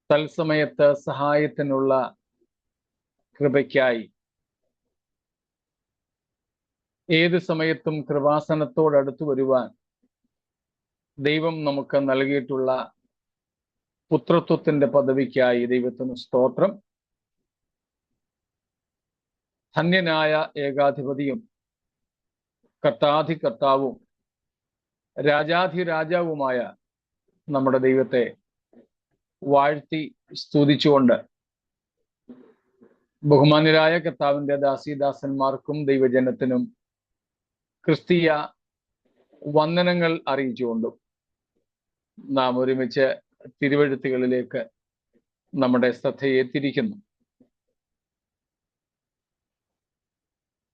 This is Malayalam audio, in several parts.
തത്സമയത്ത് സഹായത്തിനുള്ള കൃപയ്ക്കായി ഏത് സമയത്തും കൃപാസനത്തോടടുത്തു വരുവാൻ ദൈവം നമുക്ക് നൽകിയിട്ടുള്ള പുത്രത്വത്തിന്റെ പദവിക്കായി ദൈവത്തിന് സ്തോത്രം. ധന്യനായ ഏകാധിപതിയും കർത്താധികർത്താവും രാജാധിരാജാവുമായ നമ്മുടെ ദൈവത്തെ വാഴ്ത്തി സ്തുതിച്ചുകൊണ്ട് ബഹുമാന്യരായ കർത്താവിന്റെ ദാസീദാസന്മാർക്കും ദൈവജനത്തിനും ക്രിസ്തീയ വന്ദനങ്ങൾ അറിയിച്ചുകൊണ്ടും നാം ഒരുമിച്ച് തിരുവെഴുത്തുകളിലേക്ക് നമ്മുടെ ശ്രദ്ധയെ തിരിക്കുന്നു.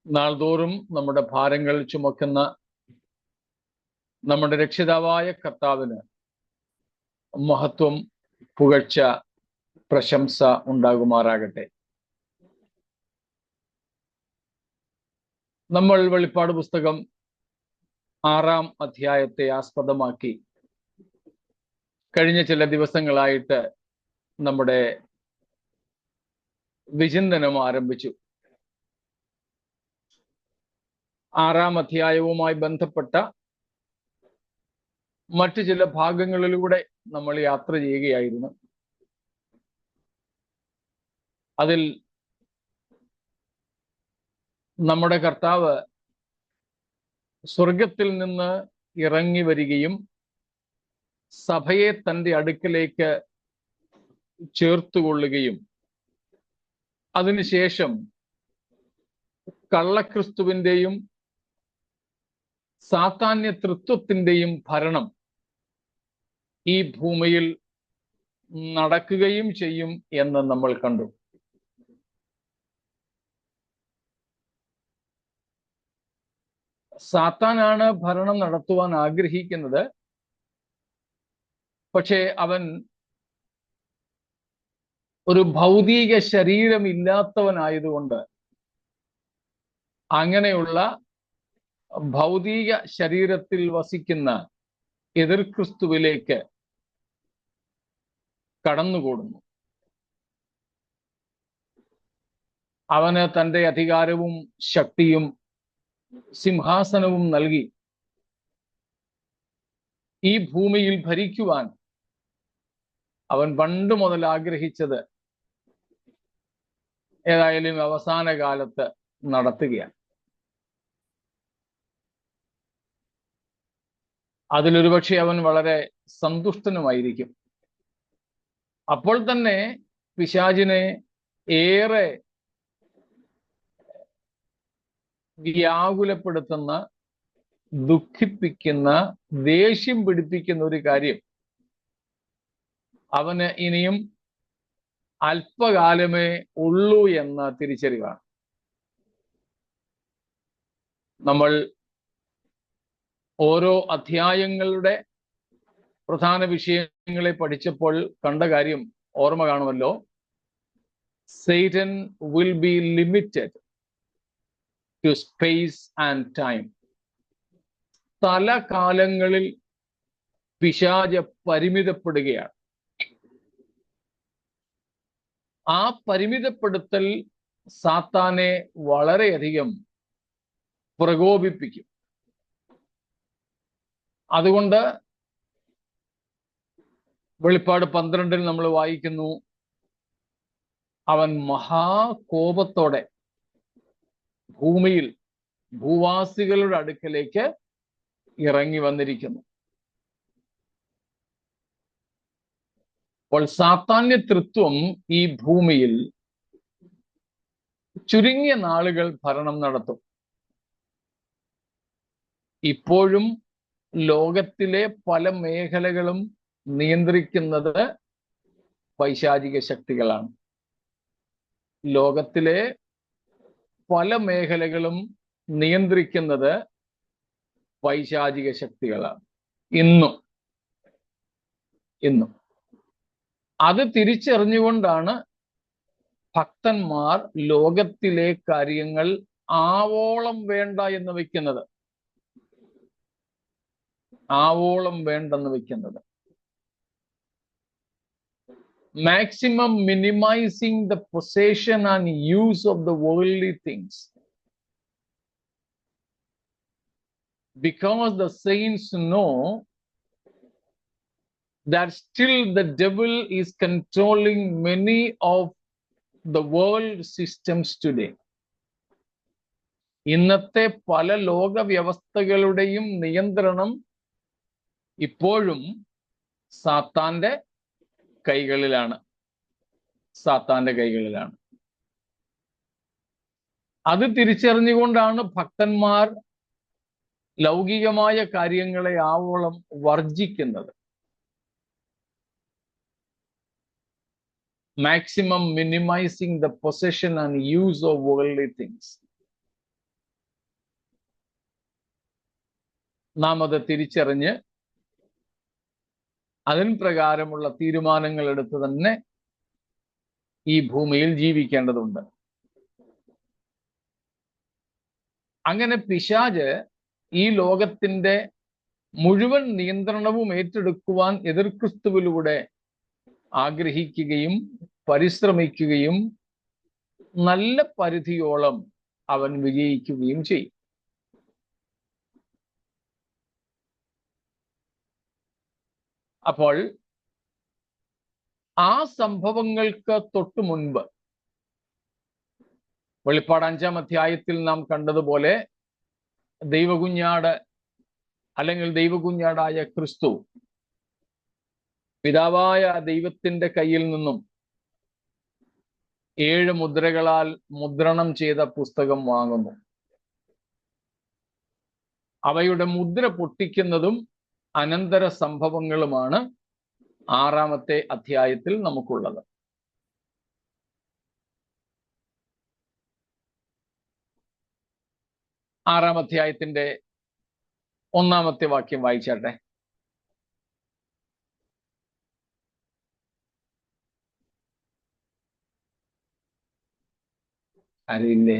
നാൾതോറും നമ്മുടെ ഭാരങ്ങൾ ചുമക്കുന്ന നമ്മുടെ രക്ഷിതാവായ കർത്താവിന് മഹത്വം, പുകഴ്ച, പ്രശംസ ഉണ്ടാകുമാറാകട്ടെ. നമ്മൾ വെളിപ്പാട് പുസ്തകം 6-ാം അധ്യായത്തെ ആസ്പദമാക്കി കഴിഞ്ഞ ചില ദിവസങ്ങളായിട്ട് നമ്മുടെ വിചിന്തനം ആരംഭിച്ചു. 6-ാം അധ്യായവുമായി ബന്ധപ്പെട്ട മറ്റു ചില ഭാഗങ്ങളിലൂടെ നമ്മൾ യാത്ര ചെയ്യുകയായിരുന്നു. അതിൽ നമ്മുടെ കർത്താവ് സ്വർഗത്തിൽ നിന്ന് ഇറങ്ങി വരികയും സഭയെ തൻ്റെ അടുക്കലേക്ക് ചേർത്തുകൊള്ളുകയും അതിനുശേഷം കള്ളക്രിസ്തുവിൻ്റെയും സാത്താന്യ തൃത്വത്തിൻ്റെയും ഭരണം ഈ ഭൂമിയിൽ നടക്കുകയും ചെയ്യും എന്ന് നമ്മൾ കണ്ടു. സാത്താനാണ് ഭരണം നടത്തുവാൻ ആഗ്രഹിക്കുന്നത്. പക്ഷേ അവൻ ഒരു ഭൗതിക ശരീരമില്ലാത്തവനായതുകൊണ്ട് അങ്ങനെയുള്ള ഭൗതിക ശരീരത്തിൽ വസിക്കുന്ന എതിർ ക്രിസ്തുവിലേക്ക് കടന്നുകൂടുന്നു. അവന് തൻ്റെ അധികാരവും ശക്തിയും സിംഹാസനവും നൽകി ഈ ഭൂമിയിൽ ഭരിക്കുവാൻ അവൻ പണ്ട് മുതൽ ആഗ്രഹിച്ചത് ഏതായാലും അവസാന കാലത്ത് നടത്തുകയാണ്. അതിലൊരുപക്ഷെ അവൻ വളരെ സന്തുഷ്ടനുമായിരിക്കും. അപ്പോൾ തന്നെ പിശാചിനെ ഏറെ വ്യാകുലപ്പെടുത്തുന്ന, ദുഃഖിപ്പിക്കുന്ന, ദേഷ്യം പിടിപ്പിക്കുന്ന ഒരു കാര്യം അവന് ഇനിയും അല്പകാലമേ ഉള്ളൂ എന്ന തിരിച്ചറിവാണ്. നമ്മൾ ഓരോ അധ്യായങ്ങളുടെ പ്രധാന വിഷയങ്ങളെ പഠിച്ചപ്പോൾ കണ്ട കാര്യം ഓർമ്മ കാണുമല്ലോ. Satan will be limited to space and time. സ്ഥലകാലങ്ങളിൽ പിശാച് പരിമിതപ്പെടുകയാണ്. ആ പരിമിതപ്പെടുത്തൽ സാത്താനെ വളരെയധികം പ്രകോപിപ്പിക്കും. അതുകൊണ്ട് വെളിപ്പാട് 12 നമ്മൾ വായിക്കുന്നു, അവൻ മഹാകോപത്തോടെ ഭൂമിയിൽ ഭൂവാസികളുടെ അടുക്കലേക്ക് ഇറങ്ങി വന്നിരിക്കുന്നു. അപ്പോൾ സാത്താന്യ തൃത്വം ഈ ഭൂമിയിൽ ചുരുങ്ങിയ നാളുകൾ ഭരണം നടത്തും. ഇപ്പോഴും ലോകത്തിലെ പല മേഖലകളും നിയന്ത്രിക്കുന്നത് പൈശാചിക ശക്തികളാണ്. ലോകത്തിലെ പല മേഖലകളും നിയന്ത്രിക്കുന്നത് പൈശാചിക ശക്തികളാണ് ഇന്നും. അത് തിരിച്ചറിഞ്ഞുകൊണ്ടാണ് ഭക്തന്മാർ ലോകത്തിലെ കാര്യങ്ങൾ ആവോളം വേണ്ട എന്ന് വെക്കുന്നത്. ആവോളം വേണ്ടെന്ന് വെക്കുന്നത്. maximum minimizing the possession and use of the worldly things. Because the saints know that still the devil is controlling many of the world systems today. ഇന്നത്തെ പല ലോക വ്യവസ്ഥകളുടെയും നിയന്ത്രണം ഇപ്പോഴും സാത്താന്റെ കൈകളിലാണ്. അത് തിരിച്ചറിഞ്ഞുകൊണ്ടാണ് ഭക്തന്മാർ ലൗകികമായ കാര്യങ്ങളെ ആവോളം വർജിക്കുന്നത്. Maximum minimizing the possession and use of worldly things. നാം അത് തിരിച്ചറിഞ്ഞ് അതിന് പ്രകാരമുള്ള തീരുമാനങ്ങൾ എടുത്ത് തന്നെ ഈ ഭൂമിയിൽ ജീവിക്കേണ്ടതുണ്ട്. അങ്ങനെ പിശാച് ഈ ലോകത്തിന്റെ മുഴുവൻ നിയന്ത്രണവും ഏറ്റെടുക്കുവാൻ എതിർക്രിസ്തുവിലൂടെ ആഗ്രഹിക്കുകയും പരിശ്രമിക്കുകയും നല്ല പരിധിയോളം അവൻ വിജയിക്കുകയും ചെയ്യും. അപ്പോൾ ആ സംഭവങ്ങൾക്ക് തൊട്ടു മുൻപ് വെളിപ്പാട് 5-ാം അധ്യായത്തിൽ നാം കണ്ടതുപോലെ ദൈവകുഞ്ഞാട് അല്ലെങ്കിൽ ദൈവകുഞ്ഞാടായ ക്രിസ്തു പിതാവായ ദൈവത്തിന്റെ കയ്യിൽ നിന്നും 7 മുദ്രകളാൽ മുദ്രണം ചെയ്ത പുസ്തകം വാങ്ങുന്നു. അവയുടെ മുദ്ര പൊട്ടിക്കുന്നതും അനന്തര സംഭവങ്ങളുമാണ് 6-ാമത്തെ അധ്യായത്തിൽ നമുക്കുള്ളത്. ആറാം അധ്യായത്തിന്റെ 1-ാമത്തെ വാക്യം വായിച്ചാട്ടെ. അറിയില്ലേ?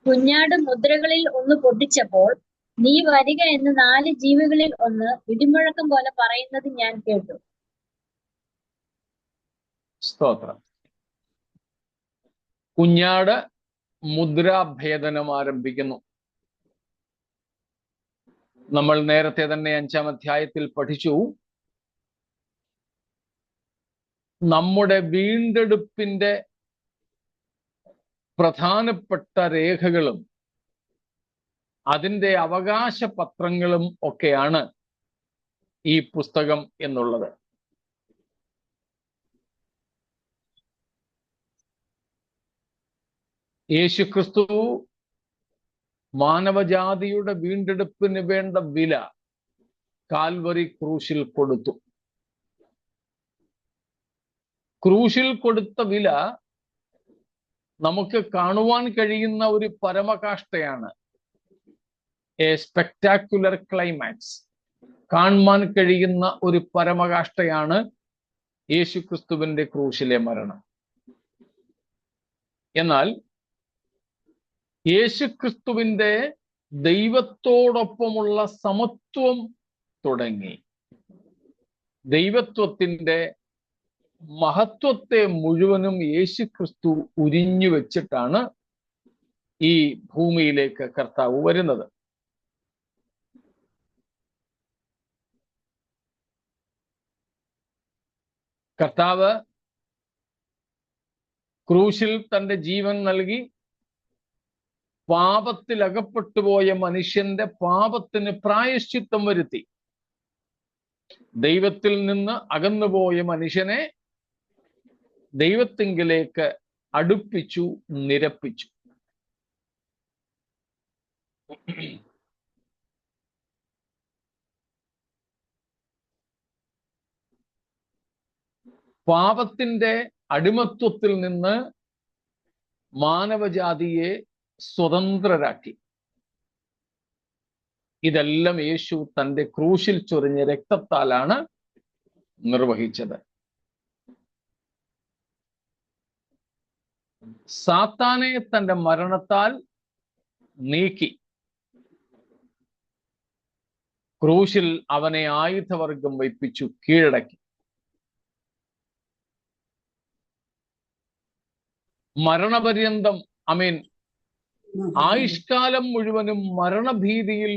കുഞ്ഞാട് മുദ്രകളിൽ ഒന്ന് പൊട്ടിച്ചപ്പോൾ നീ വരിക എന്ന് 4 ജീവികളിൽ ഒന്ന് ഇടിമുഴക്കം പോലെ പറയുന്നത് ഞാൻ കേട്ടു. സ്തോത്രം. കുഞ്ഞാട് മുദ്രാഭേദനം ആരംഭിക്കുന്നു. നമ്മൾ നേരത്തെ തന്നെ 5-ാം അധ്യായത്തിൽ പഠിച്ചു. നമ്മുടെ വീണ്ടെടുപ്പിന്റെ പ്രധാനപ്പെട്ട രേഖകളും അതിൻ്റെ അവകാശ പത്രങ്ങളും ഒക്കെയാണ് ഈ പുസ്തകം എന്നുള്ളത്. യേശുക്രിസ്തു മാനവജാതിയുടെ വീണ്ടെടുപ്പിന് വേണ്ട വില കാൽവറി ക്രൂശിൽ കൊടുത്തു. ക്രൂശിൽ കൊടുത്ത വില നമുക്ക് കാണുവാൻ കഴിയുന്ന ഒരു പരമകാഷ്ഠയാണ്. A spectacular climax. കാണുവാൻ കഴിയുന്ന ഒരു പരമകാഷ്ഠയാണ് യേശുക്രിസ്തുവിന്റെ ക്രൂശിലെ മരണം. എന്നാൽ യേശുക്രിസ്തുവിന്റെ ദൈവത്തോടൊപ്പമുള്ള സമത്വം തുടങ്ങി ദൈവത്വത്തിന്റെ മഹത്വത്തെ മുഴുവനും യേശുക്രിസ്തു ഉരിഞ്ഞു വെച്ചിട്ടാണ് ഈ ഭൂമിയിലേക്ക് കർത്താവ് വരുന്നത്. കർത്താവ് ക്രൂശിൽ തന്റെ ജീവൻ നൽകി പാപത്തിൽ അകപ്പെട്ടുപോയ മനുഷ്യന്റെ പാപത്തിന് പ്രായശ്ചിത്തം വരുത്തി. ദൈവത്തിൽ നിന്ന് അകന്നുപോയ മനുഷ്യനെ ദൈവത്തിങ്കിലേക്ക് അടുപ്പിച്ചു, നിരപ്പിച്ചു. പാപത്തിന്റെ അടിമത്വത്തിൽ നിന്ന് മാനവജാതിയെ സ്വതന്ത്രരാക്കി. ഇതെല്ലാം യേശു തന്റെ ക്രൂശിൽ ചൊരിഞ്ഞ രക്തത്താലാണ് നിർവഹിച്ചത്. സാത്താനെ തന്റെ മരണത്താൽ നീക്കി. ക്രൂശിൽ അവനെ ആയുധവർഗം വയ്പ്പിച്ചു കീഴടക്കി. മരണപര്യന്തം ആയുഷ്കാലം മുഴുവനും മരണഭീതിയിൽ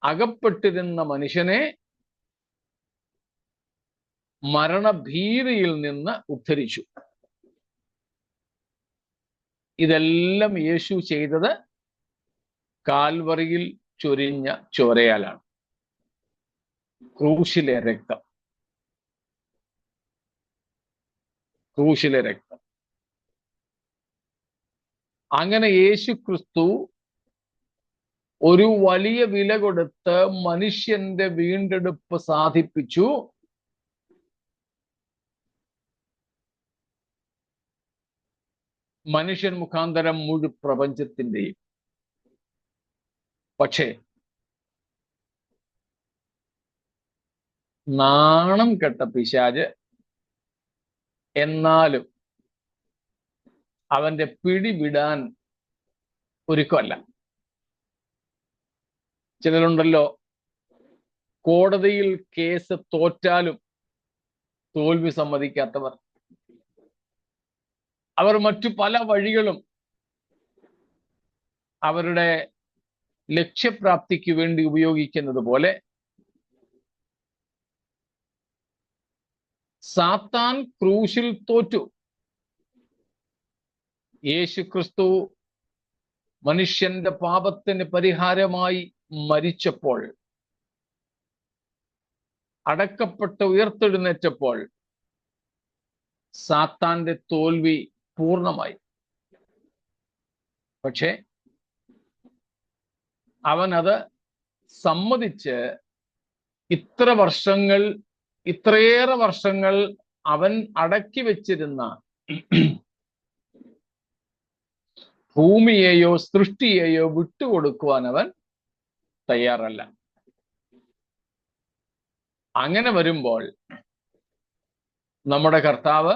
അകപ്പെട്ടിരുന്ന മനുഷ്യനെ മരണഭീതിയിൽ നിന്ന് ഉദ്ധരിച്ചു. ഇതെല്ലാം യേശു ചെയ്തത് കാൽവറിയിൽ ചൊരിഞ്ഞ ചോരയാലാണ്. ക്രൂശിലെ രക്തം, ക്രൂശിലെ രക്തം. അങ്ങനെ യേശു ക്രിസ്തു ഒരു വലിയ വില കൊടുത്ത് മനുഷ്യന്റെ വീണ്ടെടുപ്പ് സാധിപ്പിച്ചു. മനുഷ്യൻ മുഖാന്തരം മുഴു പ്രപഞ്ചത്തിന്റെയും. പക്ഷേ നാണം കെട്ട പിശാച് എന്നാലും അവന്റെ പിടിവിടാൻ ഒരുക്കമല്ല. ചിലരുണ്ടല്ലോ, കോടതിയിൽ കേസ് തോറ്റാലും തോൽവി സമ്മതിക്കാത്തവർ. അവർ മറ്റു പല വഴികളും അവരുടെ ലക്ഷ്യപ്രാപ്തിക്ക് വേണ്ടി ഉപയോഗിക്കുന്നത് പോലെ സാത്താൻ ക്രൂശിൽ തോറ്റു. യേശു ക്രിസ്തു മനുഷ്യന്റെ പാപത്തിന് പരിഹാരമായി മരിച്ചപ്പോൾ, അടക്കപ്പെട്ട് ഉയർത്തെഴുന്നേറ്റപ്പോൾ സാത്താന്റെ തോൽവി പൂർണ്ണമായി. പക്ഷെ അവനത് സമ്മതിച്ച് ഇത്രയേറെ വർഷങ്ങൾ അവൻ അടക്കി വെച്ചിരുന്ന ഭൂമിയെയോ സൃഷ്ടിയെയോ വിട്ടുകൊടുക്കുവാൻ അവൻ തയ്യാറല്ല. അങ്ങനെ വരുമ്പോൾ നമ്മുടെ കർത്താവ്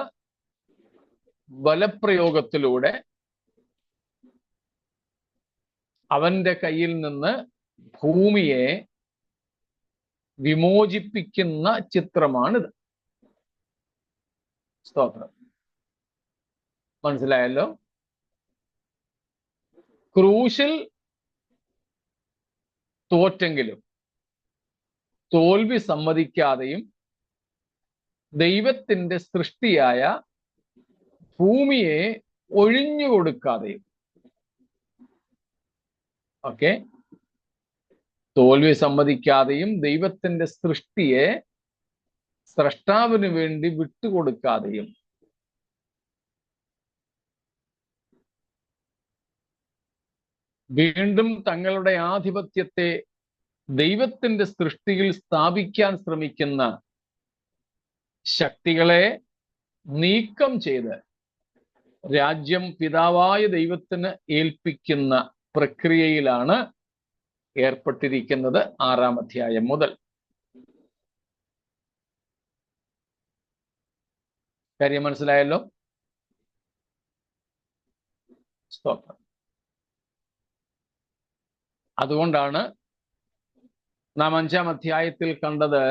ബലപ്രയോഗത്തിലൂടെ അവന്റെ കയ്യിൽ നിന്ന് ഭൂമിയെ വിമോചിപ്പിക്കുന്ന ചിത്രമാണിത്. സ്തോത്രം. മനസ്സിലായല്ലോ? ക്രൂശിൽ തോറ്റെങ്കിലും തോൽവി സമ്മതിക്കാതെയും ദൈവത്തിന്റെ സൃഷ്ടിയായ ഭൂമിയെ ഒഴിഞ്ഞുകൊടുക്കാതെയും. ഓക്കെ, തോൽവി സമ്മതിക്കാതെയും ദൈവത്തിന്റെ സൃഷ്ടിയെ സ്രഷ്ടാവിന് വേണ്ടി വിട്ടുകൊടുക്കാതെയും വീണ്ടും തങ്ങളുടെ ആധിപത്യത്തെ ദൈവത്തിന്റെ സൃഷ്ടിയിൽ സ്ഥാപിക്കാൻ ശ്രമിക്കുന്ന ശക്തികളെ നീക്കം ചെയ്ത് രാജ്യം പിതാവായ ദൈവത്തിന് ഏൽപ്പിക്കുന്ന പ്രക്രിയയിലാണ് ഏർപ്പെട്ടിരിക്കുന്നത് 6-ാം അധ്യായം മുതൽ. കാര്യം മനസ്സിലായല്ലോ? സ്തോത്രം. അതുകൊണ്ടാണ് നാം 5-ാം അധ്യായത്തിൽ കണ്ടത്,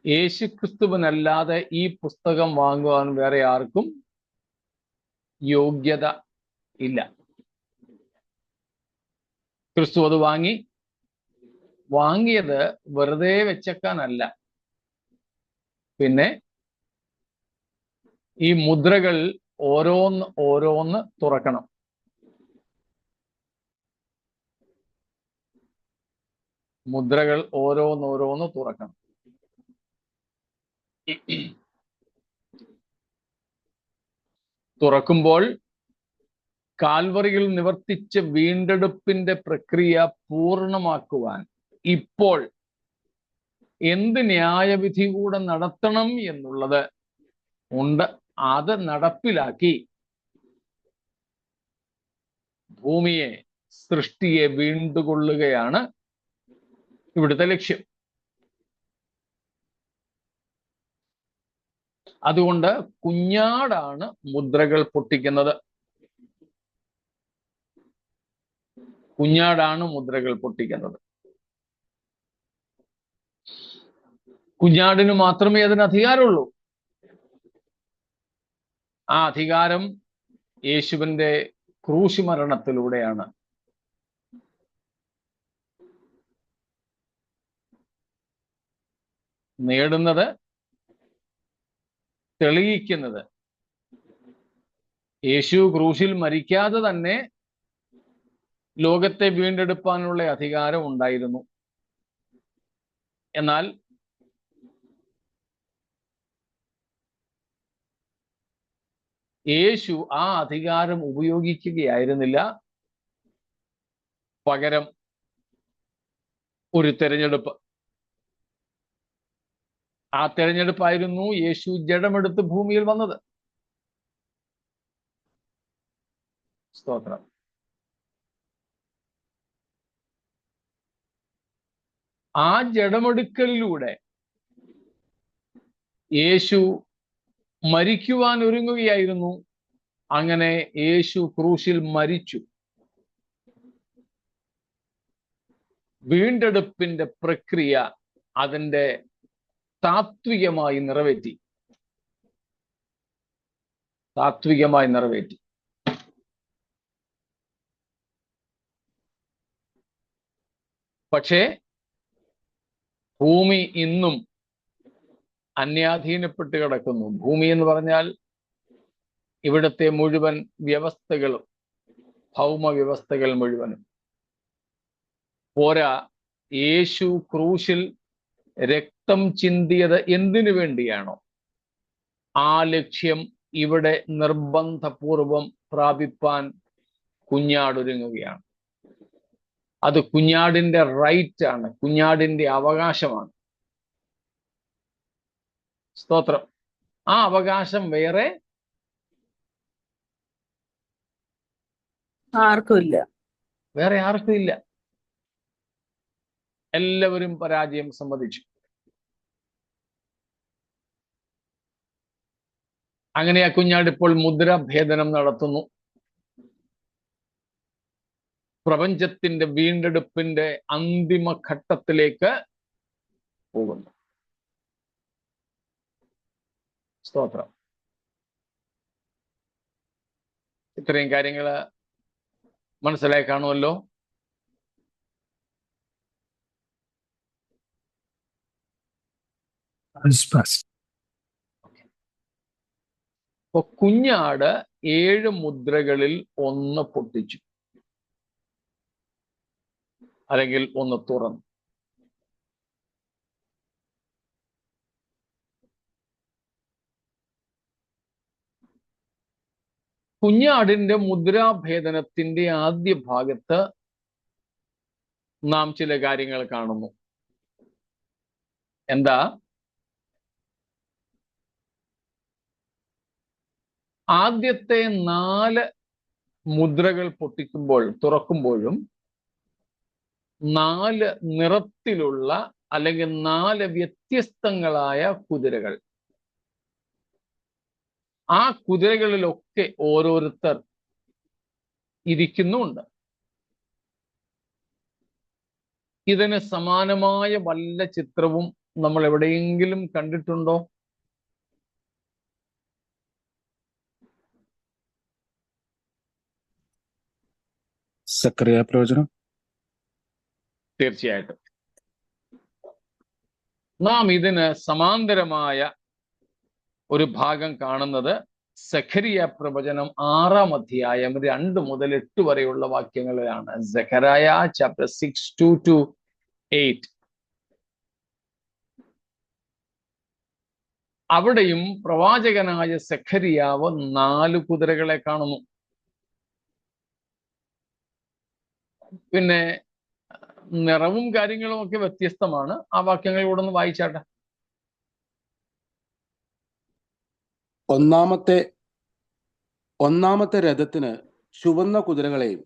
യേശുക്രിസ്തുവിനല്ലാതെ ഈ പുസ്തകം വാങ്ങുവാൻ വേറെ ആർക്കും യോഗ്യത ഇല്ല. ക്രിസ്തു അത് വാങ്ങിയത് വെറുതെ വെച്ചേക്കാനല്ല. പിന്നെ ഈ മുദ്രകൾ ഓരോന്ന് തുറക്കണം. മുദ്രകൾ ഓരോന്ന് തുറക്കണം. തുറക്കുമ്പോൾ കാൽവറിയിൽ നിവർത്തിച്ച വീണ്ടെടുപ്പിന്റെ പ്രക്രിയ പൂർണ്ണമാക്കുവാൻ ഇപ്പോൾ എന്ത് ന്യായവിധി കൂടെ നടത്തണം എന്നുള്ളത് ഉണ്ട്. അത് നടപ്പിലാക്കി ഭൂമിയെ, സൃഷ്ടിയെ വീണ്ടുകൊള്ളുകയാണ് ഇവിടുത്തെ ലക്ഷ്യം. അതുകൊണ്ട് കുഞ്ഞാടാണ് മുദ്രകൾ പൊട്ടിക്കുന്നത്. കുഞ്ഞാടാണ് മുദ്രകൾ പൊട്ടിക്കുന്നത്. കുഞ്ഞാടിന് മാത്രമേ അതിന് അധികാരമുള്ളൂ. ആ അധികാരം യേശുവിന്റെ ക്രൂശ് മരണത്തിലൂടെയാണ് നേടുന്നത്, തെളിയിക്കുന്നത്. യേശു ക്രൂശിൽ മരിക്കാതെ തന്നെ ലോകത്തെ വീണ്ടെടുപ്പാനുള്ള അധികാരം ഉണ്ടായിരുന്നു. എന്നാൽ യേശു ആ അധികാരം ഉപയോഗിക്കുകയായിരുന്നില്ല. പകരം ഒരു തെരഞ്ഞെടുപ്പ്. ആ തെരഞ്ഞെടുപ്പായിരുന്നു യേശു ജഡമെടുത്ത് ഭൂമിയിൽ വന്നത്. സ്തോത്രം. ആ ജഡമെടുക്കലിലൂടെ യേശു മരിക്കുവാൻ ഒരുങ്ങുകയായിരുന്നു. അങ്ങനെ യേശു ക്രൂശിൽ മരിച്ചു. വീണ്ടെടുപ്പിന്റെ പ്രക്രിയ അതിന്റെ താത്വികമായി നിറവേറ്റി. പക്ഷേ ഭൂമി ഇന്നും അന്യാധീനപ്പെട്ട് കിടക്കുന്നു. ഭൂമി എന്ന് പറഞ്ഞാൽ ഇവിടുത്തെ മുഴുവൻ വ്യവസ്ഥകളും, ഭൗമ വ്യവസ്ഥകൾ മുഴുവനും. പോരാ, യേശു ക്രൂശിൽ രക്തം ചിന്തിയത് എന്തിനു വേണ്ടിയാണോ ആ ലക്ഷ്യം ഇവിടെ നിർബന്ധപൂർവം പ്രാപിപ്പാൻ കുഞ്ഞാടൊരുങ്ങുകയാണ്. അത് കുഞ്ഞാടിന്റെ റൈറ്റ് ആണ്, കുഞ്ഞാടിന്റെ അവകാശമാണ്. സ്തോത്രം. ആ അവകാശം വേറെ ആർക്കും ഇല്ല. എല്ലാവരും പരാജയം സമ്മതിച്ചു. അങ്ങനെ ആ കുഞ്ഞാട് ഇപ്പോൾ മുദ്രാഭേദനം നടത്തുന്നു. പ്രപഞ്ചത്തിന്റെ വീണ്ടെടുപ്പിന്റെ അന്തിമ ഘട്ടത്തിലേക്ക് പോകുന്നു. സ്തോത്രം. ഇത്രയും കാര്യങ്ങൾ മനസ്സിലായി കാണുമല്ലോ. അപ്പൊ കുഞ്ഞാട് 7 മുദ്രകളിൽ ഒന്ന് പൊട്ടിച്ചു, അല്ലെങ്കിൽ ഒന്ന് തുറന്നു. കുഞ്ഞാടിന്റെ മുദ്രാഭേദനത്തിന്റെ ആദ്യ ഭാഗത്ത് നാം ചില കാര്യങ്ങൾ കാണുന്നു. എന്താ? ആദ്യത്തെ 4 മുദ്രകൾ തുറക്കുമ്പോഴും 4 നിറത്തിലുള്ള അല്ലെങ്കിൽ 4 വ്യത്യസ്തങ്ങളായ കുതിരകൾ. ആ കുതിരകളിലൊക്കെ ഓരോരുത്തർ ഇരിക്കുന്നുണ്ട്. ഇതിന് സമാനമായ വല്ല ചിത്രവും നമ്മൾ എവിടെയെങ്കിലും കണ്ടിട്ടുണ്ടോ? സക്കറിയ പ്രവചനം. തീർച്ചയായിട്ടും. നാം ഇതിന് സമാന്തരമായ ഒരു ഭാഗം കാണുന്നത് സഖരിയ പ്രവചനം 6-ാം അധ്യായം 2 മുതൽ 8 വരെയുള്ള വാക്യങ്ങളിലാണ്. സഖരായ ചാപ്റ്റർ 6, 2-8. അവിടെയും പ്രവാചകനായ സഖരിയാവ് 4 കുതിരകളെ കാണുന്നു. പിന്നെ നിറവും കാര്യങ്ങളും ഒക്കെ വ്യത്യസ്തമാണ്. ആ വാക്യങ്ങൾ കൂടെ ഒന്ന് വായിച്ചാട്ടെ. ഒന്നാമത്തെ രഥത്തിന് ചുവന്ന കുതിരകളെയും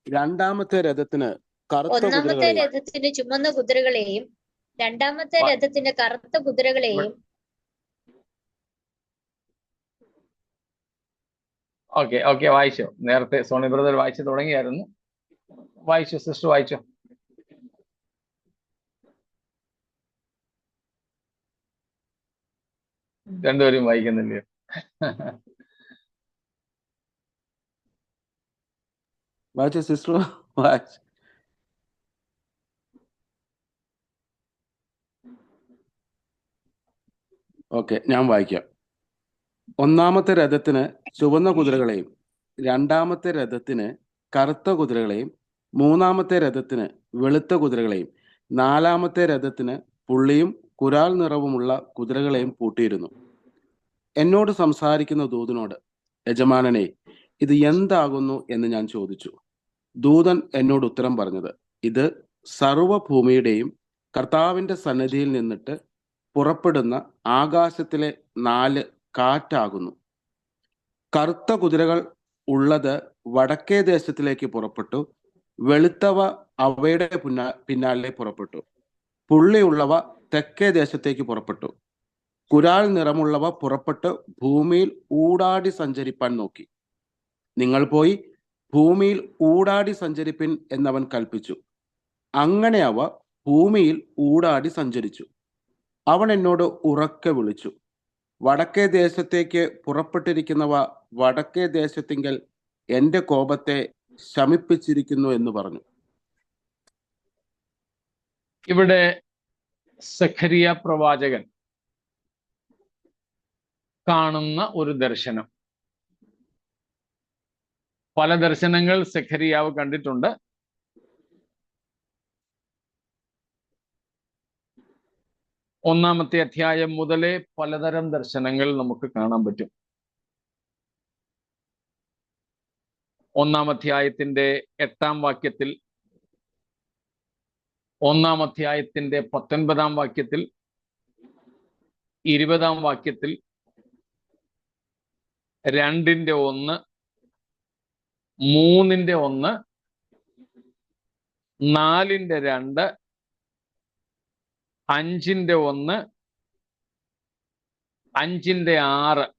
രണ്ടാമത്തെ രഥത്തിന് കറുത്ത രഥത്തിന് ചുമന്ന കുതിരകളെയും രണ്ടാമത്തെ രഥത്തിന് കറുത്ത കുതിരകളെയും. ഓക്കെ വായിച്ചോ. നേരത്തെ സോണി ബ്രദർ വായിച്ചു തുടങ്ങിയായിരുന്നു. വായിച്ചോ സിസ്റ്റർ, വായിച്ചോ. രണ്ടുപേരും വായിക്കുന്നില്ലേ? വായിച്ച സിസ്റ്റർ വായിച്ചു. ഓക്കെ, ഞാൻ വായിക്കാം. ഒന്നാമത്തെ രഥത്തിന് ചുവന്ന കുതിരകളെയും രണ്ടാമത്തെ രഥത്തിന് കറുത്ത കുതിരകളെയും മൂന്നാമത്തെ രഥത്തിന് വെളുത്ത കുതിരകളെയും നാലാമത്തെ രഥത്തിന് പുള്ളിയും കുരാൽ നിറവുമുള്ള കുതിരകളെയും പൂട്ടിയിരുന്നു. എന്നോട് സംസാരിക്കുന്ന ദൂതനോട്, യജമാനനെ, ഇത് എന്താകുന്നു എന്ന് ഞാൻ ചോദിച്ചു. ദൂതൻ എന്നോട് ഉത്തരം പറഞ്ഞത്, ഇത് സർവഭൂമിയുടെയും കർത്താവിന്റെ സന്നിധിയിൽ നിന്നിട്ട് പുറപ്പെടുന്ന ആകാശത്തിലെ 4 കാറ്റാകുന്നു. കറുത്ത കുതിരകൾ ഉള്ളത് വടക്കേ ദേശത്തിലേക്ക് പുറപ്പെട്ടു, വെളുത്തവ അവയുടെ പിന്നാലെ പുറപ്പെട്ടു, പുള്ളിയുള്ളവ തെക്കേ ദേശത്തേക്ക് പുറപ്പെട്ടു. കുരാൽ നിറമുള്ളവ പുറപ്പെട്ട് ഭൂമിയിൽ ഊടാടി സഞ്ചരിപ്പാൻ നോക്കി. നിങ്ങൾ പോയി ഭൂമിയിൽ ഊടാടി സഞ്ചരിപ്പിൻ എന്നവൻ കൽപ്പിച്ചു. അങ്ങനെ അവ ഭൂമിയിൽ ഊടാടി സഞ്ചരിച്ചു. അവൻ എന്നോട് ഉറക്കെ വിളിച്ചു, വടക്കേ ദേശത്തേക്ക് പുറപ്പെട്ടിരിക്കുന്നവ വടക്കേ ദേശത്തിങ്കൽ എന്റെ കോപത്തെ ശമിപ്പിച്ചിരിക്കുന്നു എന്ന് പറഞ്ഞു. ഇവിടെ സഖരിയ പ്രവാചകൻ കാണുന്ന ഒരു ദർശനം. പല ദർശനങ്ങൾ സഖരിയാവ് കണ്ടിട്ടുണ്ട്. ഒന്നാമത്തെ അധ്യായം മുതലേ പലതരം ദർശനങ്ങൾ നമുക്ക് കാണാൻ പറ്റും. ഒന്നാം അധ്യായത്തിന്റെ 8-ാം വാക്യത്തിൽ, ഒന്നാം അധ്യായത്തിന്റെ 19-ാം വാക്യത്തിൽ, 20-ാം വാക്യത്തിൽ, 2:1, 3:1, 4:2, 5:1, 5:6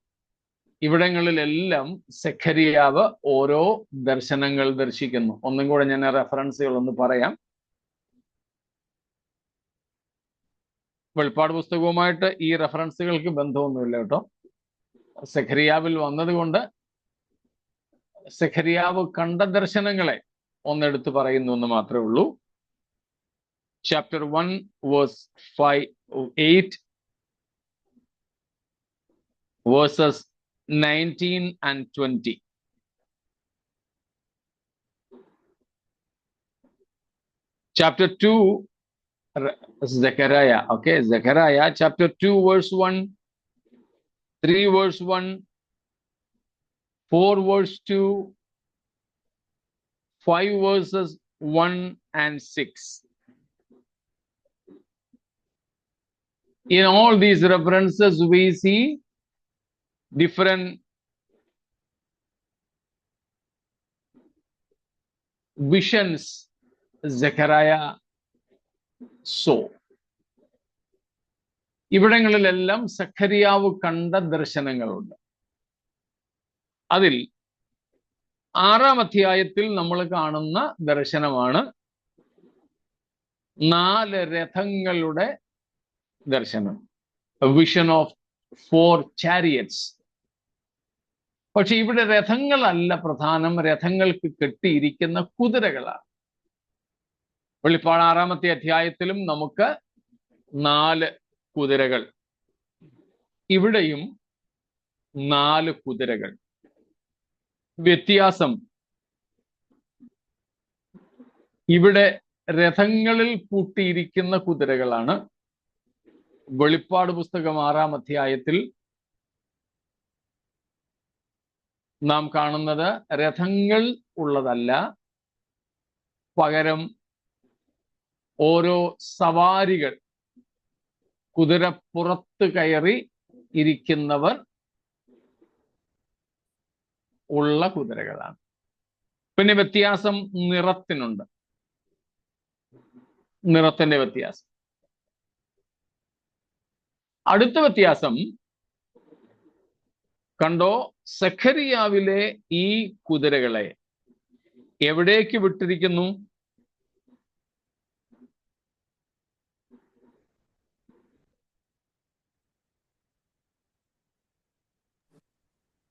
ഇവിടങ്ങളിലെല്ലാം സഖരിയാവ് ഓരോ ദർശനങ്ങൾ ദർശിക്കുന്നു. ഒന്നും കൂടെ ഞാൻ റെഫറൻസുകൾ ഒന്ന് പറയാം. വെളിപ്പാട് പുസ്തകവുമായിട്ട് ഈ റെഫറൻസുകൾക്ക് ബന്ധമൊന്നുമില്ല കേട്ടോ. സഖരിയാവിൽ വന്നതുകൊണ്ട് സഖരിയാവ് കണ്ട ദർശനങ്ങളെ ഒന്നെടുത്ത് പറയുന്നു എന്ന് മാത്രമേ ഉള്ളൂ. Chapter 1 verse 8 verses 19 and 20. Chapter 2, Zechariah. Okay, Zechariah chapter 2 verse 1, 3 verse 1, 4 verse 2, 5 verses 1 and 6. In all these references, we see different visions Zechariah saw. ഇവിടങ്ങളിലെല്ലാം സഖരിയാവ് കണ്ട ദർശനങ്ങളുണ്ട്. അതിൽ 6-ാം അധ്യായത്തിൽ നമ്മൾ കാണുന്ന ദർശനമാണ് 4 രഥങ്ങളുടെ ദർശനം. Vision of 4 chariots. പക്ഷെ ഇവിടെ രഥങ്ങളല്ല പ്രധാനം, രഥങ്ങൾക്ക് കെട്ടിയിരിക്കുന്ന കുതിരകളാണ്. വെളിപ്പാട് 6-ാമത്തെ അധ്യായത്തിലും നമുക്ക് 4 കുതിരകൾ, ഇവിടെയും 4 കുതിരകൾ. വ്യത്യാസം, ഇവിടെ രഥങ്ങളിൽ പൂട്ടിയിരിക്കുന്ന കുതിരകളാണ്. വെളിപ്പാട് പുസ്തകം 6-ാം അധ്യായത്തിൽ നാം കാണുന്നത് രഥങ്ങൾ ഉള്ളതല്ല, പകരം ഓരോ സവാരികൾ, കുതിരപ്പുറത്ത് കയറി ഇരിക്കുന്നവർ ഉള്ള കുതിരകളാണ്. പിന്നെ വ്യത്യാസം നിറത്തിനുണ്ട്, നിറത്തിന്റെ വ്യത്യാസം. അടുത്ത വ്യത്യാസം കണ്ടോ, സഖരിയാവിലെ ഈ കുതിരകളെ എവിടേക്ക് വിട്ടിരിക്കുന്നു?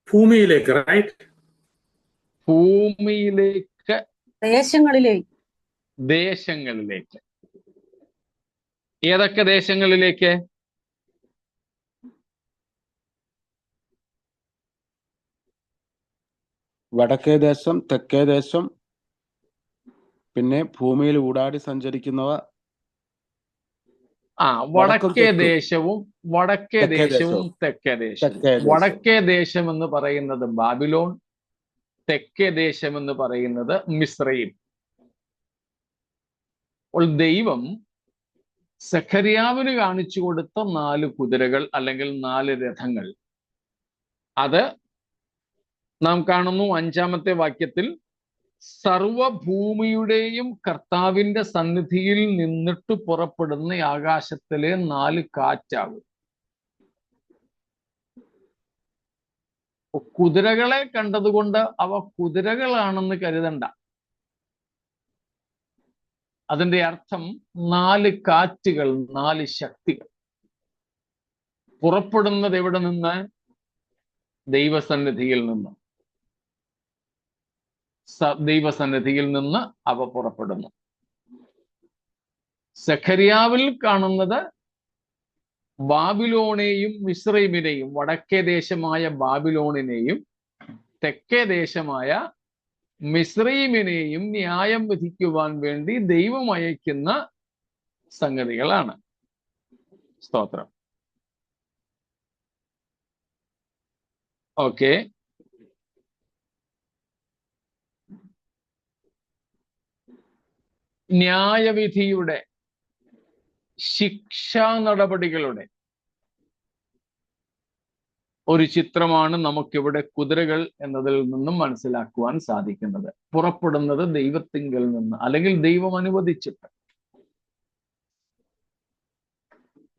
ഭൂമിയിലേക്ക്, റൈറ്റ്? ഭൂമിയിലേക്ക്, ദേശങ്ങളിലേക്ക്. ദേശങ്ങളിലേക്ക്. ഏതൊക്കെ ദേശങ്ങളിലേക്ക്? വടക്കേ ദേശം, തെക്കേ ദേശം, പിന്നെ ഭൂമിയിൽ ഊടാടി സഞ്ചരിക്കുന്നവ. വടക്കേ ദേശവും വടക്കേ തെക്കേ ദേശവും ദേശവും. തെക്കേ ദേശവും. തെക്കേ ദേശം. വടക്കേ ദേശം എന്ന് പറയുന്നത് ബാബിലോൺ, തെക്കേ ദേശം എന്ന് പറയുന്നത് മിസ്രയീം. അപ്പോൾ ദൈവം സഖറിയാവിന് കാണിച്ചു കൊടുത്ത 4 കുതിരകൾ അല്ലെങ്കിൽ 4 രഥങ്ങൾ, അത് നാം കാണുന്നു 5-ാമത്തെ വാക്യത്തിൽ, സർവഭൂമിയുടെയും കർത്താവിന്റെ സന്നിധിയിൽ നിന്നിട്ട് പുറപ്പെടുന്ന ആകാശത്തിലെ 4 കാറ്റാകും. കുതിരകളെ കണ്ടതുകൊണ്ട് അവ കുതിരകളാണെന്ന് കരുതണ്ട. അതിന്റെ അർത്ഥം 4 കാറ്റുകൾ, 4 ശക്തികൾ പുറപ്പെടുന്നത് എവിടെ നിന്ന്? ദൈവസന്നിധിയിൽ നിന്ന്. ദൈവസന്നിധിയിൽ നിന്ന് അവ പുറപ്പെടുന്നു. സഖറിയാവിൽ കാണുന്നത് ബാബിലോണെയും മിസ്രൈമിനെയും, വടക്കേ ദേശമായ ബാബിലോണിനെയും തെക്കേ ദേശമായ മിസ്രൈമിനെയും ന്യായം വിധിക്കുവാൻ വേണ്ടി ദൈവം അയക്കുന്ന സംഗതികളാണ്. സ്തോത്രം. ഓക്കെ, ന്യായവിധിയുടെ, ശിക്ഷാ നടപടികളുടെ ഒരു ചിത്രമാണ് നമുക്കിവിടെ കുതിരകൾ എന്നതിൽ നിന്നും മനസ്സിലാക്കുവാൻ സാധിക്കുന്നത്. പുറപ്പെടുന്നത് ദൈവത്തിങ്കൽ നിന്ന്, അല്ലെങ്കിൽ ദൈവം അനുവദിച്ചിട്ട്.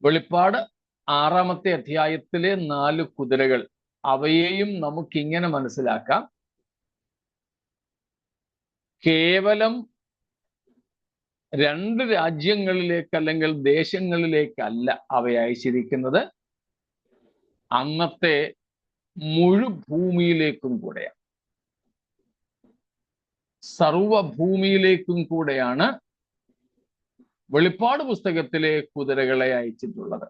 വെളിപ്പാട് 6-ാമത്തെ അധ്യായത്തിലെ 4 കുതിരകൾ, അവയെയും നമുക്കിങ്ങനെ മനസ്സിലാക്കാം. കേവലം 2 രാജ്യങ്ങളിലേക്ക് അല്ലെങ്കിൽ ദേശങ്ങളിലേക്കല്ല അവയെ അയച്ചിരിക്കുന്നത്, അന്നത്തെ മുഴുഭൂമിയിലേക്കും കൂടെയാണ്, സർവഭൂമിയിലേക്കും കൂടെയാണ് വെളിപ്പാട് പുസ്തകത്തിലെ കുതിരകളെ അയച്ചിട്ടുള്ളത്.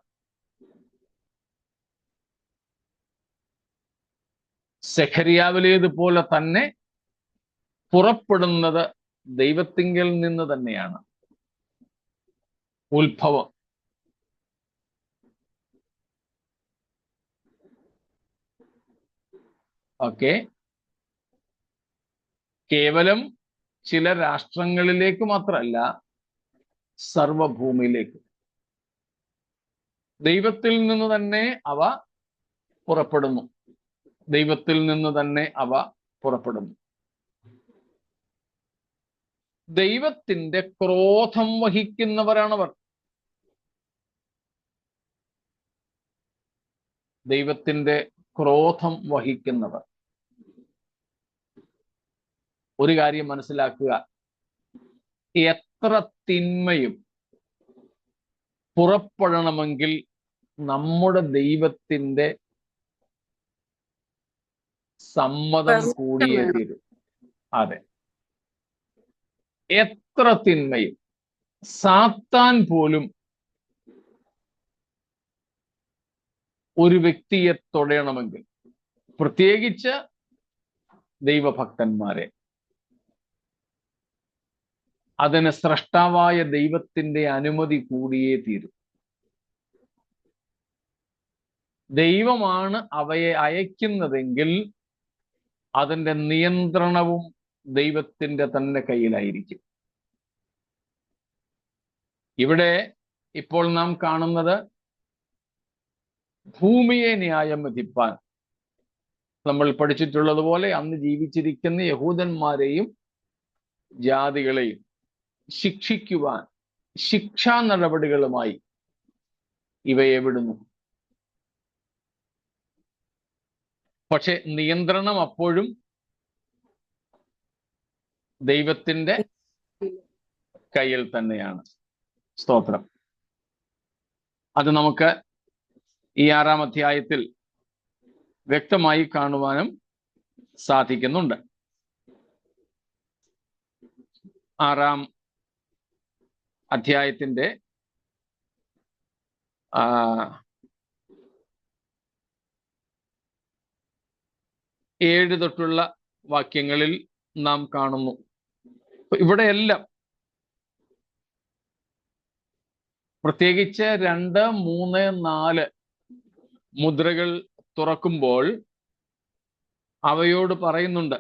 സഖറിയാവിലേതുപോലെ തന്നെ പുറപ്പെടുന്നത് ദൈവത്തിങ്കൽ നിന്ന് തന്നെയാണ്. ഉത്ഭവം. ഓക്കെ, കേവലം ചില രാഷ്ട്രങ്ങളിലേക്ക് മാത്രമല്ല, സർവഭൂമിയിലേക്ക് ദൈവത്തിൽ നിന്ന് തന്നെ അവ പുറപ്പെടുന്നു. ദൈവത്തിൽ നിന്ന് തന്നെ അവ പുറപ്പെടുന്നു. ദൈവത്തിന്റെ ക്രോധം വഹിക്കുന്നവരാണവർ. ദൈവത്തിന്റെ ക്രോധം വഹിക്കുന്നവർ. ഒരു കാര്യം മനസ്സിലാക്കുക, എത്ര തിന്മയും പുറപ്പെടണമെങ്കിൽ നമ്മുടെ ദൈവത്തിന്റെ സമ്മതം കൂടിയേ തീരും. അതെ, എത്ര തിന്മയും. സാത്താൻ പോലും ഒരു വ്യക്തിയെ തൊടയണമെങ്കിൽ, പ്രത്യേകിച്ച് ദൈവഭക്തന്മാരെ, അതിന് സ്രഷ്ടാവായ ദൈവത്തിന്റെ അനുമതി കൂടിയേ തീരും. ദൈവമാണ് അവയെ അയക്കുന്നതെങ്കിൽ അതിന്റെ നിയന്ത്രണവും ദൈവത്തിന്റെ തന്നെ കയ്യിലായിരിക്കും. ഇവിടെ ഇപ്പോൾ നാം കാണുന്നത് ഭൂമിയെ ന്യായം വിധിപ്പാൻ, നമ്മൾ പഠിച്ചിട്ടുള്ളതുപോലെ അന്ന് ജീവിച്ചിരിക്കുന്ന യഹൂദന്മാരെയും ജാതികളെയും ശിക്ഷിക്കുവാൻ ശിക്ഷാ നടപടികളുമായി ഇവയെ വിടുന്നു. പക്ഷെ നിയന്ത്രണം അപ്പോഴും ദൈവത്തിന്റെ കയ്യിൽ തന്നെയാണ്. സ്തോത്രം. അത് നമുക്ക് ഈ 6-ാം അധ്യായത്തിൽ വ്യക്തമായി കാണുവാനും സാധിക്കുന്നുണ്ട്. 6-ാം അധ്യായത്തിന്റെ 7 തൊട്ടുള്ള വാക്യങ്ങളിൽ നാം കാണുന്നു. ഇവിടെയെല്ലാം പ്രത്യേകിച്ച് 2, 3, 4 മുദ്രകൾ തുറക്കുമ്പോൾ അവയോട് പറയുന്നുണ്ട്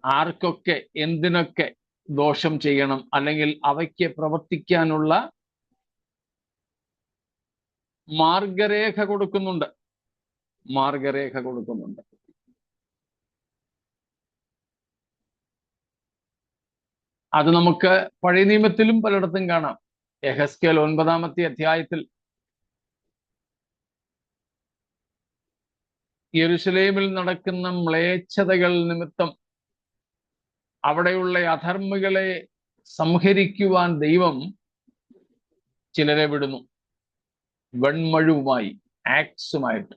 ആർക്കൊക്കെ എന്തിനൊക്കെ ദോഷം ചെയ്യണം, അല്ലെങ്കിൽ അവയ്ക്ക് പ്രവർത്തിക്കാനുള്ള മാർഗരേഖ കൊടുക്കുന്നുണ്ട്. അത് നമുക്ക് പഴയ നിയമത്തിലും പലയിടത്തും കാണാം. യെഹെസ്കേൽ 9-ാമത്തെ അധ്യായത്തിൽ യെരുശലേമിൽ നടക്കുന്ന മ്ലേച്ഛതകൾ നിമിത്തം അവിടെയുള്ള അധർമ്മികളെ സംഹരിക്കുവാൻ ദൈവം ചിലരെ വിടുന്നു, വെൺമഴുവുമായി, ആക്സുമായിട്ട്.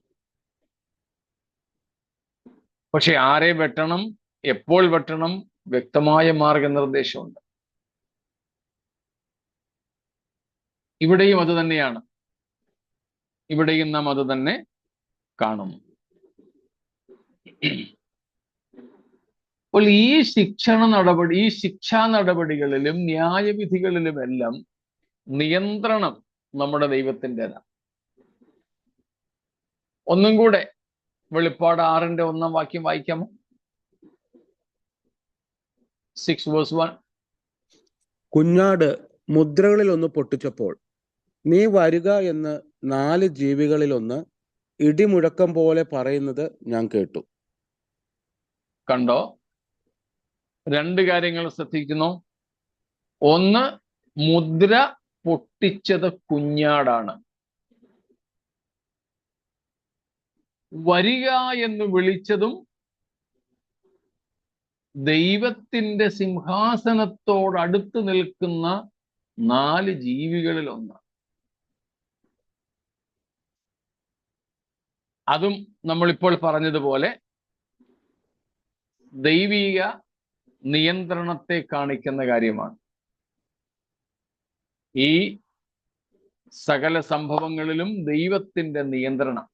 പക്ഷെ ആരെ വെട്ടണം, എപ്പോൾ വെട്ടണം, വ്യക്തമായ മാർഗനിർദ്ദേശമുണ്ട്. ഇവിടെയും അത് തന്നെയാണ്. ഇവിടെയും നാം അത് തന്നെ കാണുന്നു. അപ്പോൾ ഈ ശിക്ഷാ നടപടികളിലും ന്യായവിധികളിലുമെല്ലാം നിയന്ത്രണം നമ്മുടെ ദൈവത്തിൻ്റെതാണ്. ഒന്നും കൂടെ വെളിപ്പാട് 6-ന്റെ 1-ാം വാക്യം വായിക്കാമോ? 6:1. കുഞ്ഞാട് മുദ്രകളിൽ ഒന്ന് പൊട്ടിച്ചപ്പോൾ നീ വരുക എന്ന് 4 ജീവികളിലൊന്ന് ഇടിമുഴക്കം പോലെ പറയുന്നത് ഞാൻ കേട്ടു. കണ്ടോ? 2 കാര്യങ്ങൾ ശ്രദ്ധിക്കുന്നു. ഒന്ന്, മുദ്ര പൊട്ടിച്ചത് കുഞ്ഞാടാണ്. വരിക എന്ന് വിളിച്ചതും ദൈവത്തിന്റെ സിംഹാസനത്തോടടുത്ത് നിൽക്കുന്ന 4 ജീവികളിലൊന്ന്. അതും നമ്മളിപ്പോൾ പറഞ്ഞതുപോലെ ദൈവിക നിയന്ത്രണത്തെ കാണിക്കുന്ന കാര്യമാണ്. ഈ സകല സംഭവങ്ങളിലും ദൈവത്തിന്റെ നിയന്ത്രണം,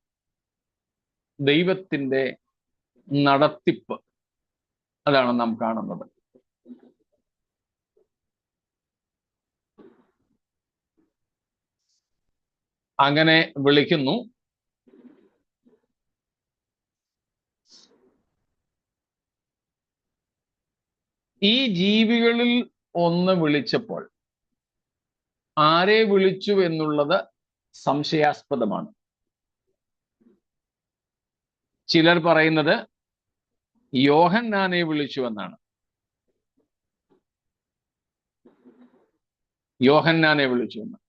ദൈവത്തിന്റെ നടത്തിപ്പ്, അതാണ് നാം കാണുന്നത്. അങ്ങനെ വിളിക്കുന്നു. ഈ ജീവികളിൽ ഒന്ന് വിളിച്ചപ്പോൾ ആരെ വിളിച്ചു എന്നുള്ളത് സംശയാസ്പദമാണ്. ചിലർ പറയുന്നത് യോഹന്നാനെ വിളിച്ചു എന്നാണ്. യോഹന്നാനെ വിളിച്ചു എന്ന്.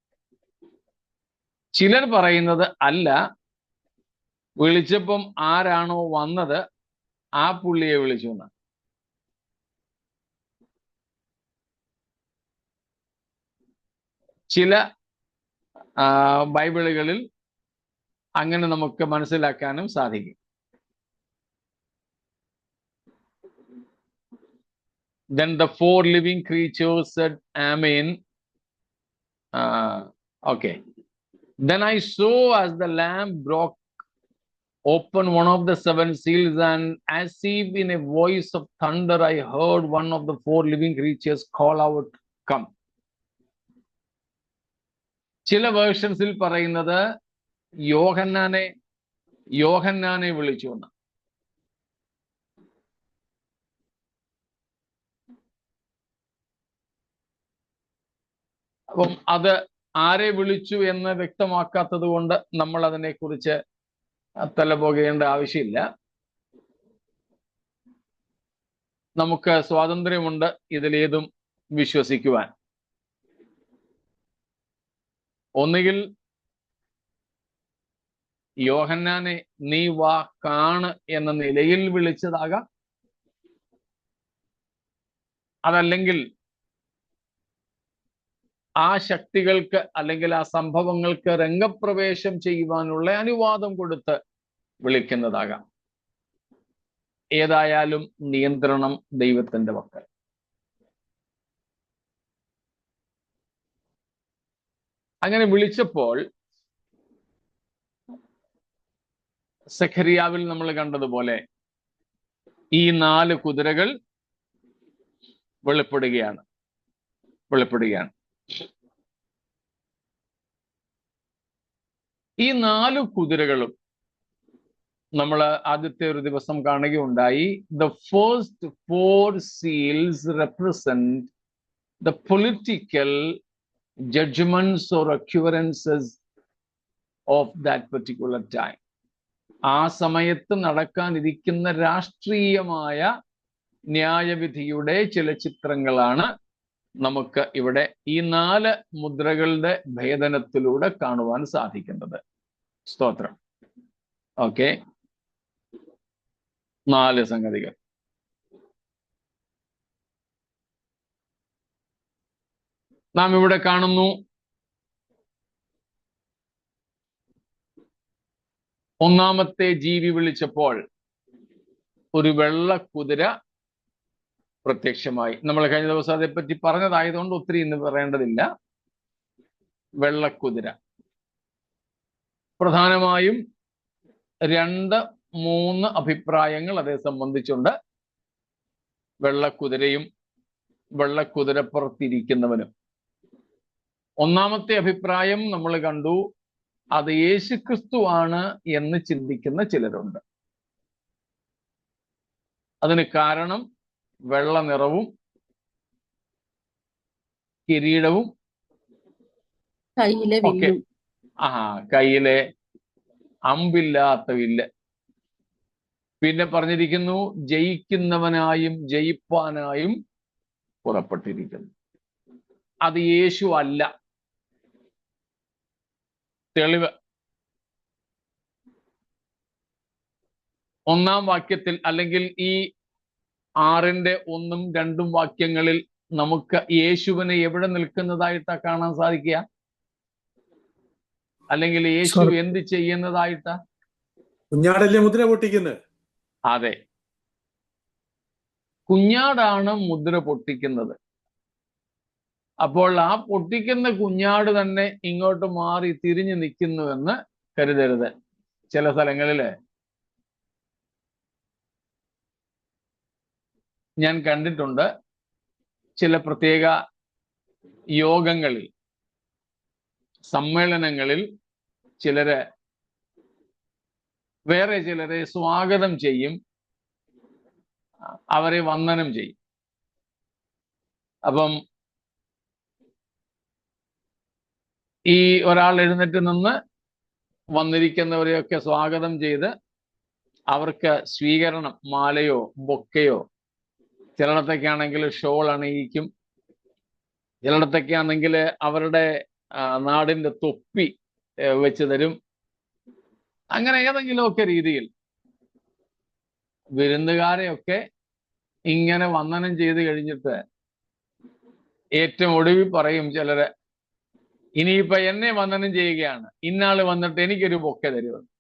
ചിലർ പറയുന്നത് അല്ല, വിളിച്ചപ്പം ആരാണോ വന്നത് ആ പുള്ളിയെ വിളിച്ചു എന്നാണ്. ചില ബൈബിളുകളിൽ അങ്ങനെ നമുക്ക് മനസ്സിലാക്കാനും സാധിക്കും. Then the 4 living creatures said, Amen. Okay. Then I saw as the Lamb broke open one of the 7 seals, and as if in a voice of thunder, I heard one of the 4 living creatures call out, Come. ചില വേർഷൻസിൽ പറയുന്നത് യോഹന്നാനെ വിളിച്ചു എന്ന്. അപ്പം അത് ആരെ വിളിച്ചു എന്ന് വ്യക്തമാക്കാത്തത് കൊണ്ട് നമ്മൾ അതിനെക്കുറിച്ച് തലപോകേണ്ട ആവശ്യമില്ല. നമുക്ക് സ്വാതന്ത്ര്യമുണ്ട് ഇതിലേതും വിശ്വസിക്കുവാൻ. ഒന്നുകിൽ യോഹന്നാനെ നീ വാ കാണ് എന്ന നിലയിൽ വിളിച്ചതാകാം, അതല്ലെങ്കിൽ ആ ശക്തികൾക്ക് അല്ലെങ്കിൽ ആ സംഭവങ്ങൾക്ക് രംഗപ്രവേശം ചെയ്യുവാനുള്ള അനുവാദം കൊടുത്ത് വിളിക്കുന്നതാകാം. ഏതായാലും നിയന്ത്രണം ദൈവത്തിന്റെ പക്കൽ. അങ്ങനെ വിളിച്ചപ്പോൾ സെഖരിയാവിൽ നമ്മൾ കണ്ടതുപോലെ ഈ 4 കുതിരകൾ വെളിപ്പെടുകയാണ്. ഈ 4 കുതിരകളും നമ്മൾ ആദ്യത്തെ ഒരു ദിവസം കാണുകയുണ്ടായി. The first 4 seals represent the political judgments or occurrences of that particular time. ആ സമയത്ത് നടക്കാനിരിക്കുന്ന രാഷ്ട്രീയമായ ന്യായവിധിയുടെ ചില ചിത്രങ്ങളാണ് നമുക്ക് ഇവിടെ ഈ 4 മുദ്രകളുടെ ഭേദനത്തിലൂടെ കാണുവാൻ സാധിക്കുന്നത്. സ്തോത്രം. ഓക്കെ, 4 സംഗതികൾ. നാം ഇവിടെ കാണുന്നു, ഒന്നാമത്തെ ജീവി വിളിച്ചപ്പോൾ ഒരു വെള്ള കുതിര പ്രത്യക്ഷമായി. നമ്മൾ കഴിഞ്ഞ ദിവസം അതേപ്പറ്റി പറഞ്ഞതായതുകൊണ്ട് ഒത്തിരി ഇന്ന് പറയേണ്ടതില്ല. വെള്ളക്കുതിര പ്രധാനമായും 2-3 അഭിപ്രായങ്ങൾ അതേ സംബന്ധിച്ചുണ്ട്. വെള്ളക്കുതിരയും വെള്ളക്കുതിരപ്പുറത്തിരിക്കുന്നവനും. ഒന്നാമത്തെ അഭിപ്രായം നമ്മൾ കണ്ടു, അത് യേശുക്രിസ്തുവാണ് എന്ന് ചിന്തിക്കുന്ന ചിലരുണ്ട്. അതിന് കാരണം വെള്ള നിറവും കിരീടവും ഒക്കെ, കയ്യിലെ അമ്പില്ലാത്ത വില്ല്. പിന്നെ പറഞ്ഞിരിക്കുന്നു, ജയിക്കുന്നവനായും ജയിപ്പാനായും പുറപ്പെട്ടിരിക്കുന്നു. അത് യേശു അല്ല. തെളിവ് 1-ാം വാക്യത്തിൽ, അല്ലെങ്കിൽ ഈ 6-ന്റെ 1-ഉം 2-ഉം വാക്യങ്ങളിൽ നമുക്ക് യേശുവിനെ എവിടെ നിൽക്കുന്നതായിട്ടാ കാണാൻ സാധിക്കുക? അല്ലെങ്കിൽ യേശു എന്ത് ചെയ്യുന്നതായിട്ടാ? കുഞ്ഞാടല്ലേ മുദ്ര പൊട്ടിക്കുന്നത്? അതെ, കുഞ്ഞാടാണ് മുദ്ര പൊട്ടിക്കുന്നത്. അപ്പോൾ ആ പൊട്ടിക്കുന്ന കുഞ്ഞാട് തന്നെ ഇങ്ങോട്ട് മാറി തിരിഞ്ഞു നിൽക്കുന്നുവെന്ന് കരുതരുത്. ചില സ്ഥലങ്ങളില് ഞാൻ കണ്ടിട്ടുണ്ട്, ചില പ്രത്യേക യോഗങ്ങളിൽ, സമ്മേളനങ്ങളിൽ വേറെ ചിലരെ സ്വാഗതം ചെയ്യും, അവരെ വന്ദനം ചെയ്യും. അപ്പം ഈ ഒരാൾ എഴുന്നേറ്റ് നിന്ന് വന്നിരിക്കുന്നവരെയൊക്കെ സ്വാഗതം ചെയ്ത് അവർക്ക് സ്വീകരണം, മാലയോ ബൊക്കയോ, ചിലയിടത്തൊക്കെയാണെങ്കിൽ ഷോൾ അണിയിക്കും, ചിലയിടത്തൊക്കെയാണെങ്കിൽ അവരുടെ നാടിന്റെ തൊപ്പി വെച്ച് തരും. അങ്ങനെ ഏതെങ്കിലുമൊക്കെ രീതിയിൽ വിരുന്നുകാരെയൊക്കെ ഇങ്ങനെ വന്ദനം ചെയ്ത് കഴിഞ്ഞിട്ട് ഏറ്റവും ഒടുവിൽ പറയും ചിലര്, ഇനിയിപ്പൊ എന്നെ വന്ദനം ചെയ്യുകയാണ്, ഇന്നാള് വന്നിട്ട് എനിക്കൊരു ബൊക്കെ തരുമെന്ന്.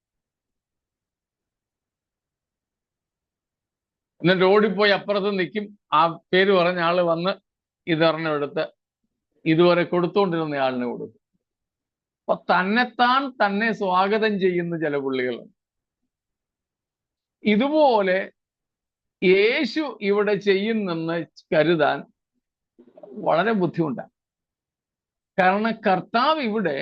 എന്നിട്ട് ഓടിപ്പോയി അപ്പുറത്ത് നിൽക്കും. ആ പേര് പറഞ്ഞ ആള് വന്ന് ഇതൊരെണ്ണം എടുത്ത് ഇതുവരെ കൊടുത്തുകൊണ്ടിരുന്ന ആളിനെ കൊടുക്കും. അപ്പൊ തന്നെത്താൻ തന്നെ സ്വാഗതം ചെയ്യുന്ന ചില പുള്ളികളുണ്ട്. ഇതുപോലെ യേശു ഇവിടെ ചെയ്യുന്നെന്ന് കരുതാൻ വളരെ ബുദ്ധിമുട്ടാണ്. കാരണം കർത്താവ് ഇവിടെ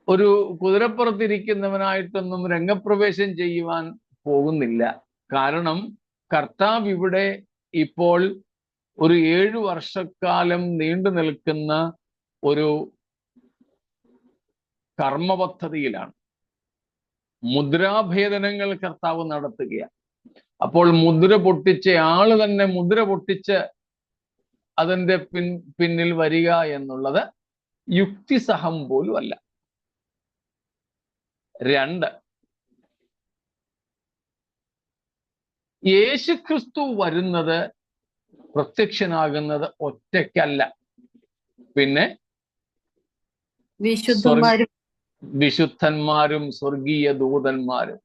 ഒരു കുതിരപ്പുറത്തിരിക്കുന്നവനായിട്ടൊന്നും രംഗപ്രവേശം ചെയ്യുവാൻ പോകുന്നില്ല. കാരണം കർത്താവ് ഇവിടെ ഇപ്പോൾ ഒരു 7 വർഷക്കാലം നീണ്ടു നിൽക്കുന്ന ഒരു കർമ്മപദ്ധതിയിലാണ്. മുദ്രാഭേദനങ്ങൾ കർത്താവ് നടത്തുകയാണ്. അപ്പോൾ മുദ്ര പൊട്ടിച്ച ആള് തന്നെ മുദ്ര പൊട്ടിച്ച് അതിന്റെ പിന്നിൽ വരിക എന്നുള്ളത് യുക്തിസഹം പോലും അല്ല. 2, യേശുക്രിസ്തു വരുന്നത്, പ്രത്യക്ഷനാകുന്നത് ഒറ്റയ്ക്കല്ല, പിന്നെ വിശുദ്ധന്മാരും വിശുദ്ധന്മാരും സ്വർഗീയ ദൂതന്മാരും,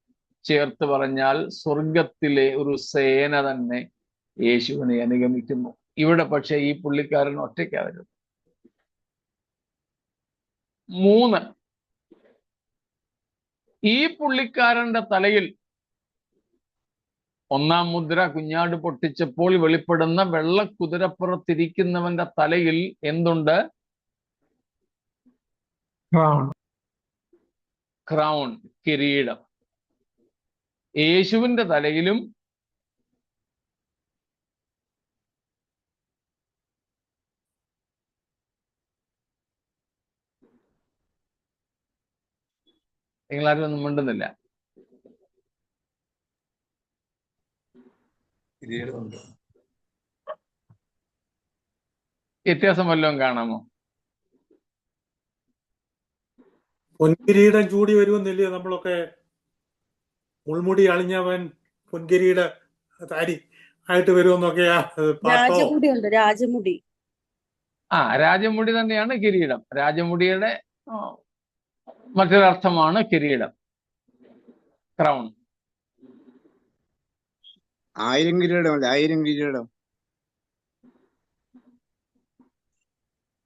ചേർത്ത് പറഞ്ഞാൽ സ്വർഗത്തിലെ ഒരു സേന തന്നെ യേശുവിനെ അനുഗമിക്കുന്നു. ഇവിടെ പക്ഷെ ഈ പുള്ളിക്കാരൻ ഒറ്റയ്ക്കായിരുന്നു. 3, ഈ പുള്ളിക്കാരന്റെ തലയിൽ ഒന്നാം മുദ്ര കുഞ്ഞാട് പൊട്ടിച്ചപ്പോൾ വെളിപ്പെടുന്ന വെള്ള കുതിരപ്പുറത്തിരിക്കുന്നവന്റെ തലയിൽ എന്തുണ്ട്? ക്രൗൺ, കിരീടം. യേശുവിന്റെ തലയിലും നിങ്ങളാരും ഒന്നും മിണ്ടുന്നില്ല. വ്യത്യാസം വല്ലതും കാണാമോ? പൊൻകിരീടം ചൂടി വരുമെന്നില്ലേ നമ്മളൊക്കെ? മുൾമുടി അളിഞ്ഞവൻ പൊൻകിരീട താരി ആയിട്ട് വരുമെന്നൊക്കെയാ പാട്ടോ. രാജമുടി ഉണ്ട്, രാജമുടി. രാജമുടി തന്നെയാണ് കിരീടം. രാജമുടിയുടെ മറ്റൊരർത്ഥമാണ് കിരീടം, ക്രൗൺ. 1000 കിരീടം അല്ലേ? 1000 കിരീടം.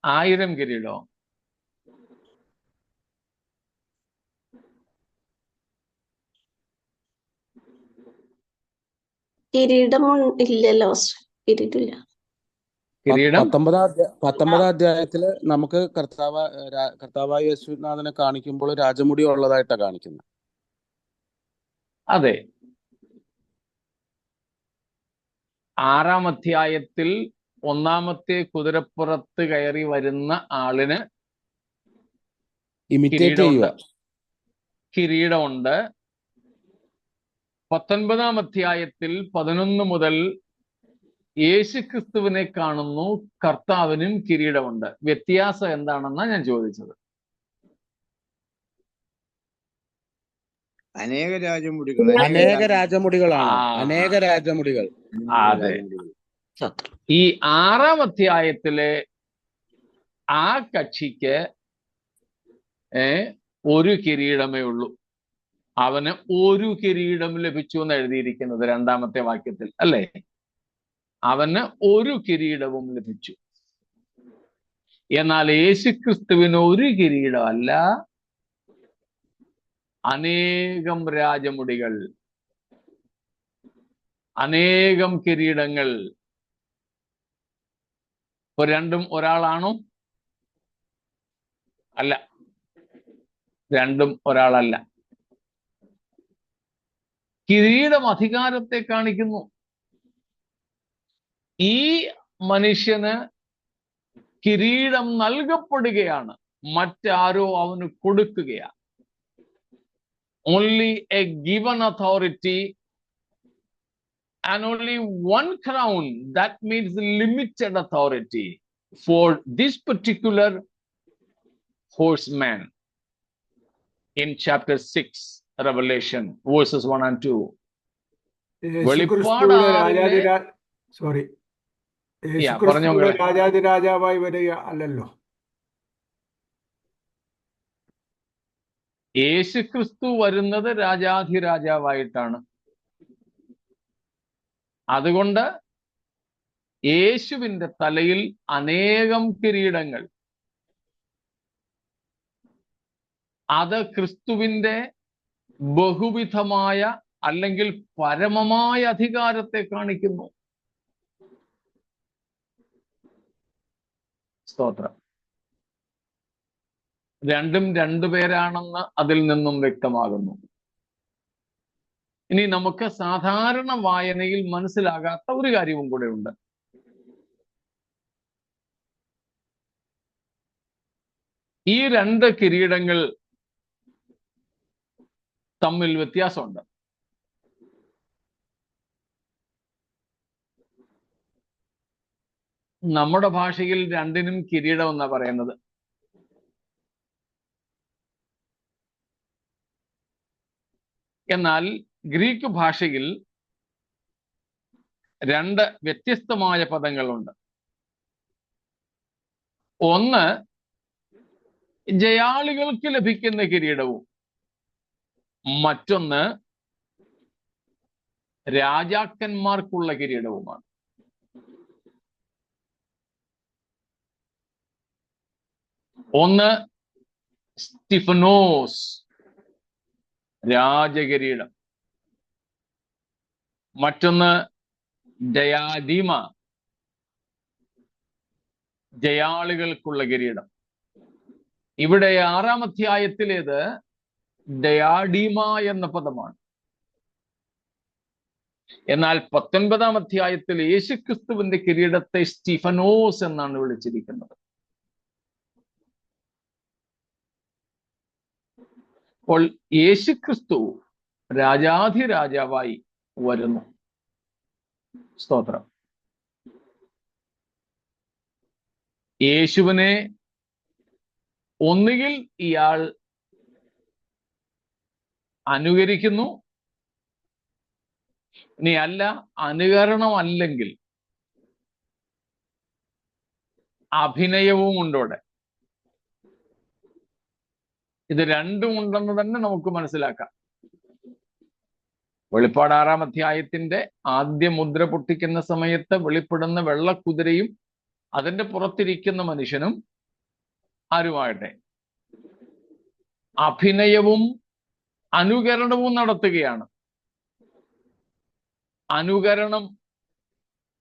1000 കിരീടം. കിരീടം ഇല്ലല്ലോ, കിരീടമില്ല. കിരീടം 19-ാം അധ്യായത്തില് നമുക്ക് കർത്താവായ യേശുനാഥനെ കാണിക്കുമ്പോൾ രാജമുടി ഉള്ളതായിട്ടാണ് കാണിക്കുന്നത്. അതെ. 6-ാം അധ്യായത്തിൽ 1-ാമത്തെ കുതിരപ്പുറത്ത് കയറി വരുന്ന ആളിന് ഇമിറ്റേറ്റ് ചെയ്യുക, കിരീടമുണ്ട്. 19-ാം അധ്യായത്തിൽ 11 മുതൽ യേശുക്രിസ്തുവിനെ കാണുന്നു, കർത്താവിനും കിരീടമുണ്ട്. വ്യത്യാസം എന്താണെന്നാണ് ഞാൻ ചോദിച്ചത്. അനേക രാജമുടികൾ. രാജമുടികളാണ്, അനേക രാജമുടികൾ. അതെ. ഈ 6-ാം അധ്യായത്തിലെ ആ കക്ഷിക്ക് ഒരു കിരീടമേ ഉള്ളൂ. അവന് ഒരു കിരീടം ലഭിച്ചു എന്ന് എഴുതിയിരിക്കുന്നത് 2-ാമത്തെ വാക്യത്തിൽ, അല്ലേ? അവന് ഒരു കിരീടവും ലഭിച്ചു. എന്നാൽ യേശുക്രിസ്തുവിന് ഒരു കിരീടമല്ല, അനേകം രാജമുടികൾ, അനേകം കിരീടങ്ങൾ. ഇപ്പൊ രണ്ടും ഒരാളാണോ? അല്ല, രണ്ടും ഒരാളല്ല. കിരീടം അധികാരത്തെ കാണിക്കുന്നു. ഈ മനുഷ്യന് കിരീടം നൽകപ്പെടുകയാണ്, മറ്റാരോ അവന് കൊടുക്കുകയാണ്. Only a given authority and only one crown. That means limited authority for this particular horseman in chapter 6, Revelation, verses 1 and 2. രാജാതിരാജാവായി വരിക അല്ലല്ലോ. യേശുക്രിസ്തു വരുന്നത് രാജാധിരാജാവായിട്ടാണ്. അതുകൊണ്ട് യേശുവിന്റെ തലയിൽ അനേകം കിരീടങ്ങൾ. അത് ക്രിസ്തുവിന്റെ ബഹുവിധമായ അല്ലെങ്കിൽ പരമമായ അധികാരത്തെ കാണിക്കുന്നു. സ്തോത്രം. രണ്ടും രണ്ടുപേരാണെന്ന് അതിൽ നിന്നും വ്യക്തമാകുന്നു. ഇനി നമുക്ക് സാധാരണ വായനയിൽ മനസ്സിലാകാത്ത ഒരു കാര്യവും കൂടെ ഉണ്ട്. ഈ രണ്ട് കിരീടങ്ങൾ തമ്മിൽ വ്യത്യാസമുണ്ട്. നമ്മുടെ ഭാഷയിൽ രണ്ടിനും കിരീടം എന്നാ പറയുന്നത്. എന്നാൽ ഗ്രീക്ക് ഭാഷയിൽ രണ്ട് വ്യത്യസ്തമായ പദങ്ങളുണ്ട്. ഒന്ന് ജയാളികൾക്ക് ലഭിക്കുന്ന കിരീടവും മറ്റൊന്ന് രാജാക്കന്മാർക്കുള്ള കിരീടവുമാണ്. ഒന്ന് സ്റ്റിഫനോസ്, രാജകിരീടം. മറ്റൊന്ന് ഡയാദിമ, ജയാളികൾക്കുള്ള കിരീടം. ഇവിടെ 6-ാം അധ്യായത്തിലേത് ഡയാഡിമ എന്ന പദമാണ്. എന്നാൽ 19-ാം അധ്യായത്തിൽ യേശുക്രിസ്തുവിന്റെ കിരീടത്തെ സ്റ്റിഫനോസ് എന്നാണ് വിളിച്ചിരിക്കുന്നത്. അപ്പോൾ യേശുക്രിസ്തു രാജാധിരാജാവായി വരുന്നു. സ്തോത്രം. യേശുവിനെ ഒന്നുകിൽ ഇയാൾ അനുകരിക്കുന്നു, ഇനി അല്ല അനുകരണമല്ലെങ്കിൽ അഭിനയവും ഉണ്ടോടെ. ഇത് രണ്ടും ഉണ്ടെന്ന് തന്നെ നമുക്ക് മനസ്സിലാക്കാം. വെളിപ്പാട് 6-ാം അധ്യായത്തിന്റെ ആദ്യ മുദ്ര പൊട്ടിക്കുന്ന സമയത്ത് വെളിപ്പെടുന്ന വെള്ളക്കുതിരയും അതിന്റെ പുറത്തിരിക്കുന്ന മനുഷ്യനും ആരുമാകട്ടെ അഭിനയവും അനുകരണവും നടത്തുകയാണ്. അനുകരണം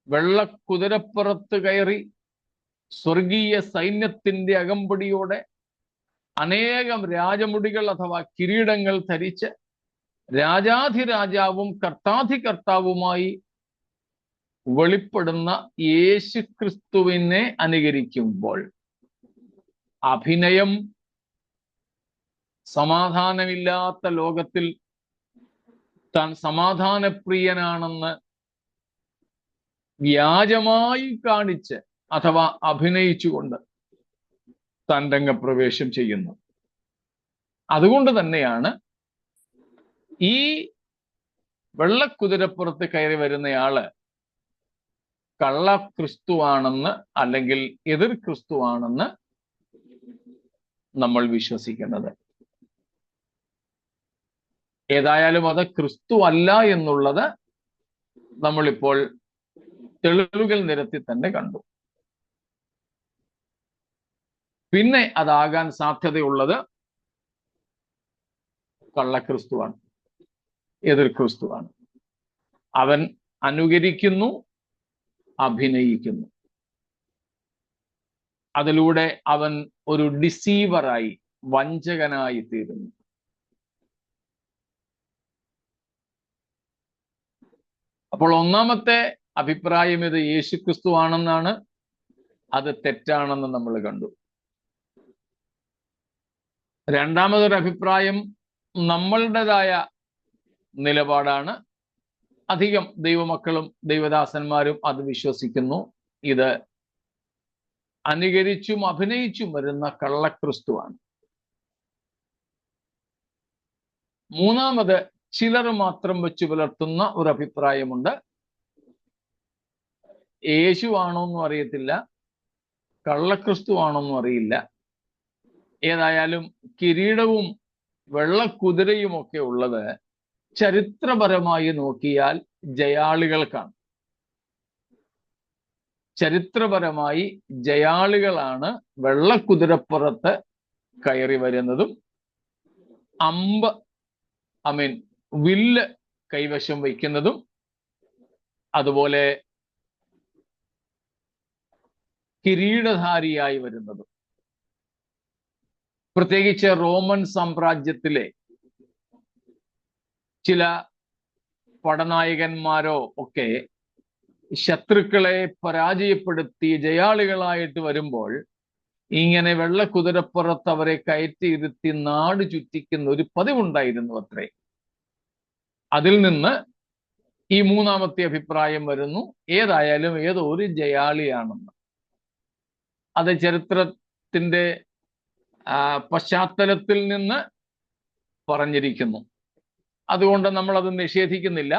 വെള്ളക്കുതിരപ്പുറത്ത് കയറി സ്വർഗീയ സൈന്യത്തിന്റെ അകമ്പടിയോടെ അനേകം രാജമുടികൾ അഥവാ കിരീടങ്ങൾ ധരിച്ച് രാജാധിരാജാവും കർത്താധികർത്താവുമായി വെളിപ്പെടുന്ന യേശുക്രിസ്തുവിനെ അനുകരിക്കുമ്പോൾ അഭിനയം സമാധാനമില്ലാത്ത ലോകത്തിൽ താൻ സമാധാനപ്രിയനാണെന്ന് വ്യാജമായി കാണിച്ച് അഥവാ അഭിനയിച്ചുകൊണ്ട് താൻ രംഗപ്രവേശം ചെയ്യുന്നു. അതുകൊണ്ട് തന്നെയാണ് ഈ വെള്ളക്കുതിരപ്പുറത്ത് കയറി വരുന്നയാള് കള്ള ക്രിസ്തുവാണെന്ന് അല്ലെങ്കിൽ എതിർ ക്രിസ്തുവാണെന്ന് നമ്മൾ വിശ്വസിക്കുന്നത്. ഏതായാലും അത് ക്രിസ്തു അല്ല എന്നുള്ളത് നമ്മളിപ്പോൾ തെളിവുകൾ നിരത്തി തന്നെ കണ്ടു. പിന്നെ അതാകാൻ സാധ്യതയുള്ളത് കള്ളക്രിസ്തുവാണ്, എതിർ ക്രിസ്തുവാണ്. അവൻ അനുകരിക്കുന്നു, അഭിനയിക്കുന്നു. അതിലൂടെ അവൻ ഒരു ഡിസീവറായി, വഞ്ചകനായി തീരുന്നു. അപ്പോൾ ഒന്നാമത്തെ അഭിപ്രായം ഇത് യേശുക്രിസ്തു ആണെന്നാണ്. അത് തെറ്റാണെന്ന് നമ്മൾ കണ്ടു. രണ്ടാമതൊരു അഭിപ്രായം നമ്മളുടേതായ നിലപാടാണ്. അധികം ദൈവമക്കളും ദൈവദാസന്മാരും അത് വിശ്വസിക്കുന്നു. ഇത് അനുകരിച്ചും അഭിനയിച്ചും വരുന്ന കള്ളക്രിസ്തുവാണ്. മൂന്നാമത് ചിലർ മാത്രം വെച്ച് പുലർത്തുന്ന ഒരു അഭിപ്രായമുണ്ട്. യേശു ആണോന്നും അറിയത്തില്ല, കള്ളക്രിസ്തു ആണോന്നും അറിയില്ല. ഏതായാലും കിരീടവും വെള്ളക്കുതിരയും ഒക്കെ ഉള്ളത് ചരിത്രപരമായി നോക്കിയാൽ ജയാളികൾക്കാണ്. ചരിത്രപരമായി ജയാളികളാണ് വെള്ളക്കുതിരപ്പുറത്ത് കയറി വരുന്നതും വില്ല് കൈവശം വയ്ക്കുന്നതും അതുപോലെ കിരീടധാരിയായി വരുന്നതും. പ്രത്യേകിച്ച് റോമൻ സാമ്രാജ്യത്തിലെ ചില പടനായകന്മാരോ ഒക്കെ ശത്രുക്കളെ പരാജയപ്പെടുത്തി ജയാളികളായിട്ട് വരുമ്പോൾ ഇങ്ങനെ വെള്ളക്കുതിരപ്പുറത്ത് അവരെ കയറ്റിയിരുത്തി നാട് ചുറ്റിക്കുന്ന ഒരു പതിവുണ്ടായിരുന്നു അത്രേ. അതിൽ നിന്ന് ഈ മൂന്നാമത്തെ അഭിപ്രായം വരുന്നു. ഏതായാലും ഏതോ ഒരു ജയാളിയാണെന്ന്. അത് ചരിത്രത്തിന്റെ പശ്ചാത്തലത്തിൽ നിന്ന് പറഞ്ഞിരിക്കുന്നു. അതുകൊണ്ട് നമ്മൾ അത് നിഷേധിക്കുന്നില്ല.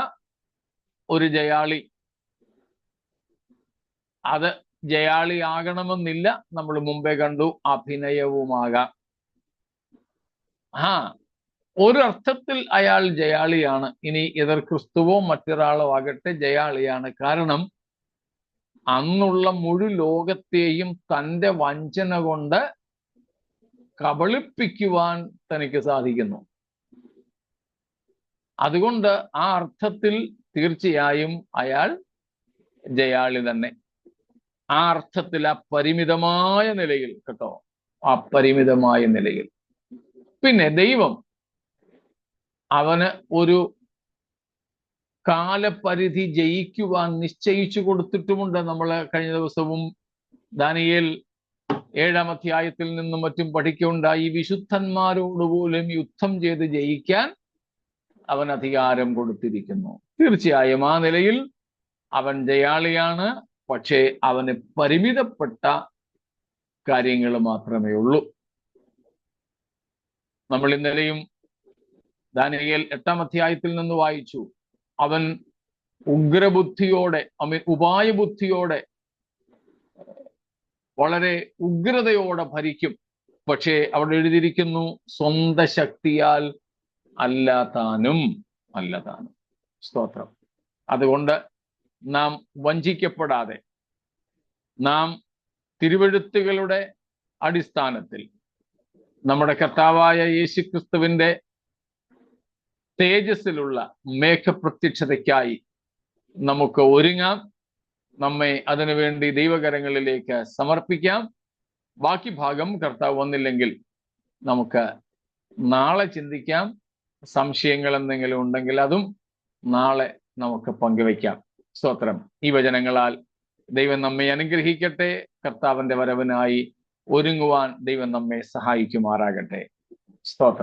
ഒരു ജയാളി, അത് ജയാളി ആകണമെന്നില്ല. നമ്മൾ മുമ്പേ കണ്ടു, അഭിനയവുമാകാം. ഒരർത്ഥത്തിൽ അയാൾ ജയാളിയാണ്. ഇനി എതിർ ക്രിസ്തുവോ മറ്റൊരാളോ ആകട്ടെ, ജയാളിയാണ്. കാരണം അന്നുള്ള മുഴു ലോകത്തെയും തന്റെ വഞ്ചന കൊണ്ട് കബളിപ്പിക്കുവാൻ തനിക്ക് സാധിക്കുന്നു. അതുകൊണ്ട് ആ അർത്ഥത്തിൽ തീർച്ചയായും അയാൾ ജയാളി തന്നെ. ആ അർത്ഥത്തിൽ, ആ പരിമിതമായ നിലയിൽ കേട്ടോ, ആ പരിമിതമായ നിലയിൽ. പിന്നെ ദൈവം അവന് ഒരു കാലപരിധി ജയിക്കുവാൻ നിശ്ചയിച്ചു കൊടുത്തിട്ടുമുണ്ട്. നമ്മൾ കഴിഞ്ഞ ദിവസവും ദാനിയേൽ 7-ാം അധ്യായത്തിൽ നിന്നും മറ്റും പഠിക്കുകയുണ്ടായി. വിശുദ്ധന്മാരോടുപോലും യുദ്ധം ചെയ്ത് ജയിക്കാൻ അവൻ അധികാരം കൊടുത്തിരിക്കുന്നു. തീർച്ചയായും ആ നിലയിൽ അവൻ ജയാളിയാണ്. പക്ഷേ അവന് പരിമിതപ്പെട്ട കാര്യങ്ങൾ മാത്രമേ ഉള്ളൂ. നമ്മൾ ഇന്നലെയും ദാനിയേൽ 8-ാം അധ്യായത്തിൽ നിന്ന് വായിച്ചു. അവൻ ഉഗ്രബുദ്ധിയോടെ, ഉപായബുദ്ധിയോടെ, വളരെ ഉഗ്രതയോടെ ഭരിക്കും. പക്ഷേ അവിടെ എഴുതിയിരിക്കുന്നു, സ്വന്തം ശക്തിയാൽ അല്ല താനും. സ്തോത്രം. അതുകൊണ്ട് നാം വഞ്ചിക്കപ്പെടാതെ, നാം തിരുവെഴുത്തുകളുടെ അടിസ്ഥാനത്തിൽ നമ്മുടെ കർത്താവായ യേശുക്രിസ്തുവിന്റെ തേജസ്സിലുള്ള മേഘപ്രത്യക്ഷതയ്ക്കായി നമുക്ക് ഒരുങ്ങാം. നമ്മെ അതിനുവേണ്ടി ദൈവകരങ്ങളിലേക്ക് സമർപ്പിക്കാം. ബാക്കി ഭാഗം കർത്താവ് വന്നില്ലെങ്കിൽ നമുക്ക് നാളെ ചിന്തിക്കാം. സംശയങ്ങൾ എന്തെങ്കിലും ഉണ്ടെങ്കിൽ അതും നാളെ നമുക്ക് പങ്കുവയ്ക്കാം. സ്തോത്രം. ഈ വചനങ്ങളാൽ ദൈവം നമ്മെ അനുഗ്രഹിക്കട്ടെ. കർത്താവിന്റെ വരവിനായി ഒരുങ്ങുവാൻ ദൈവം നമ്മെ സഹായിക്കുമാറാകട്ടെ. സ്തോത്രം.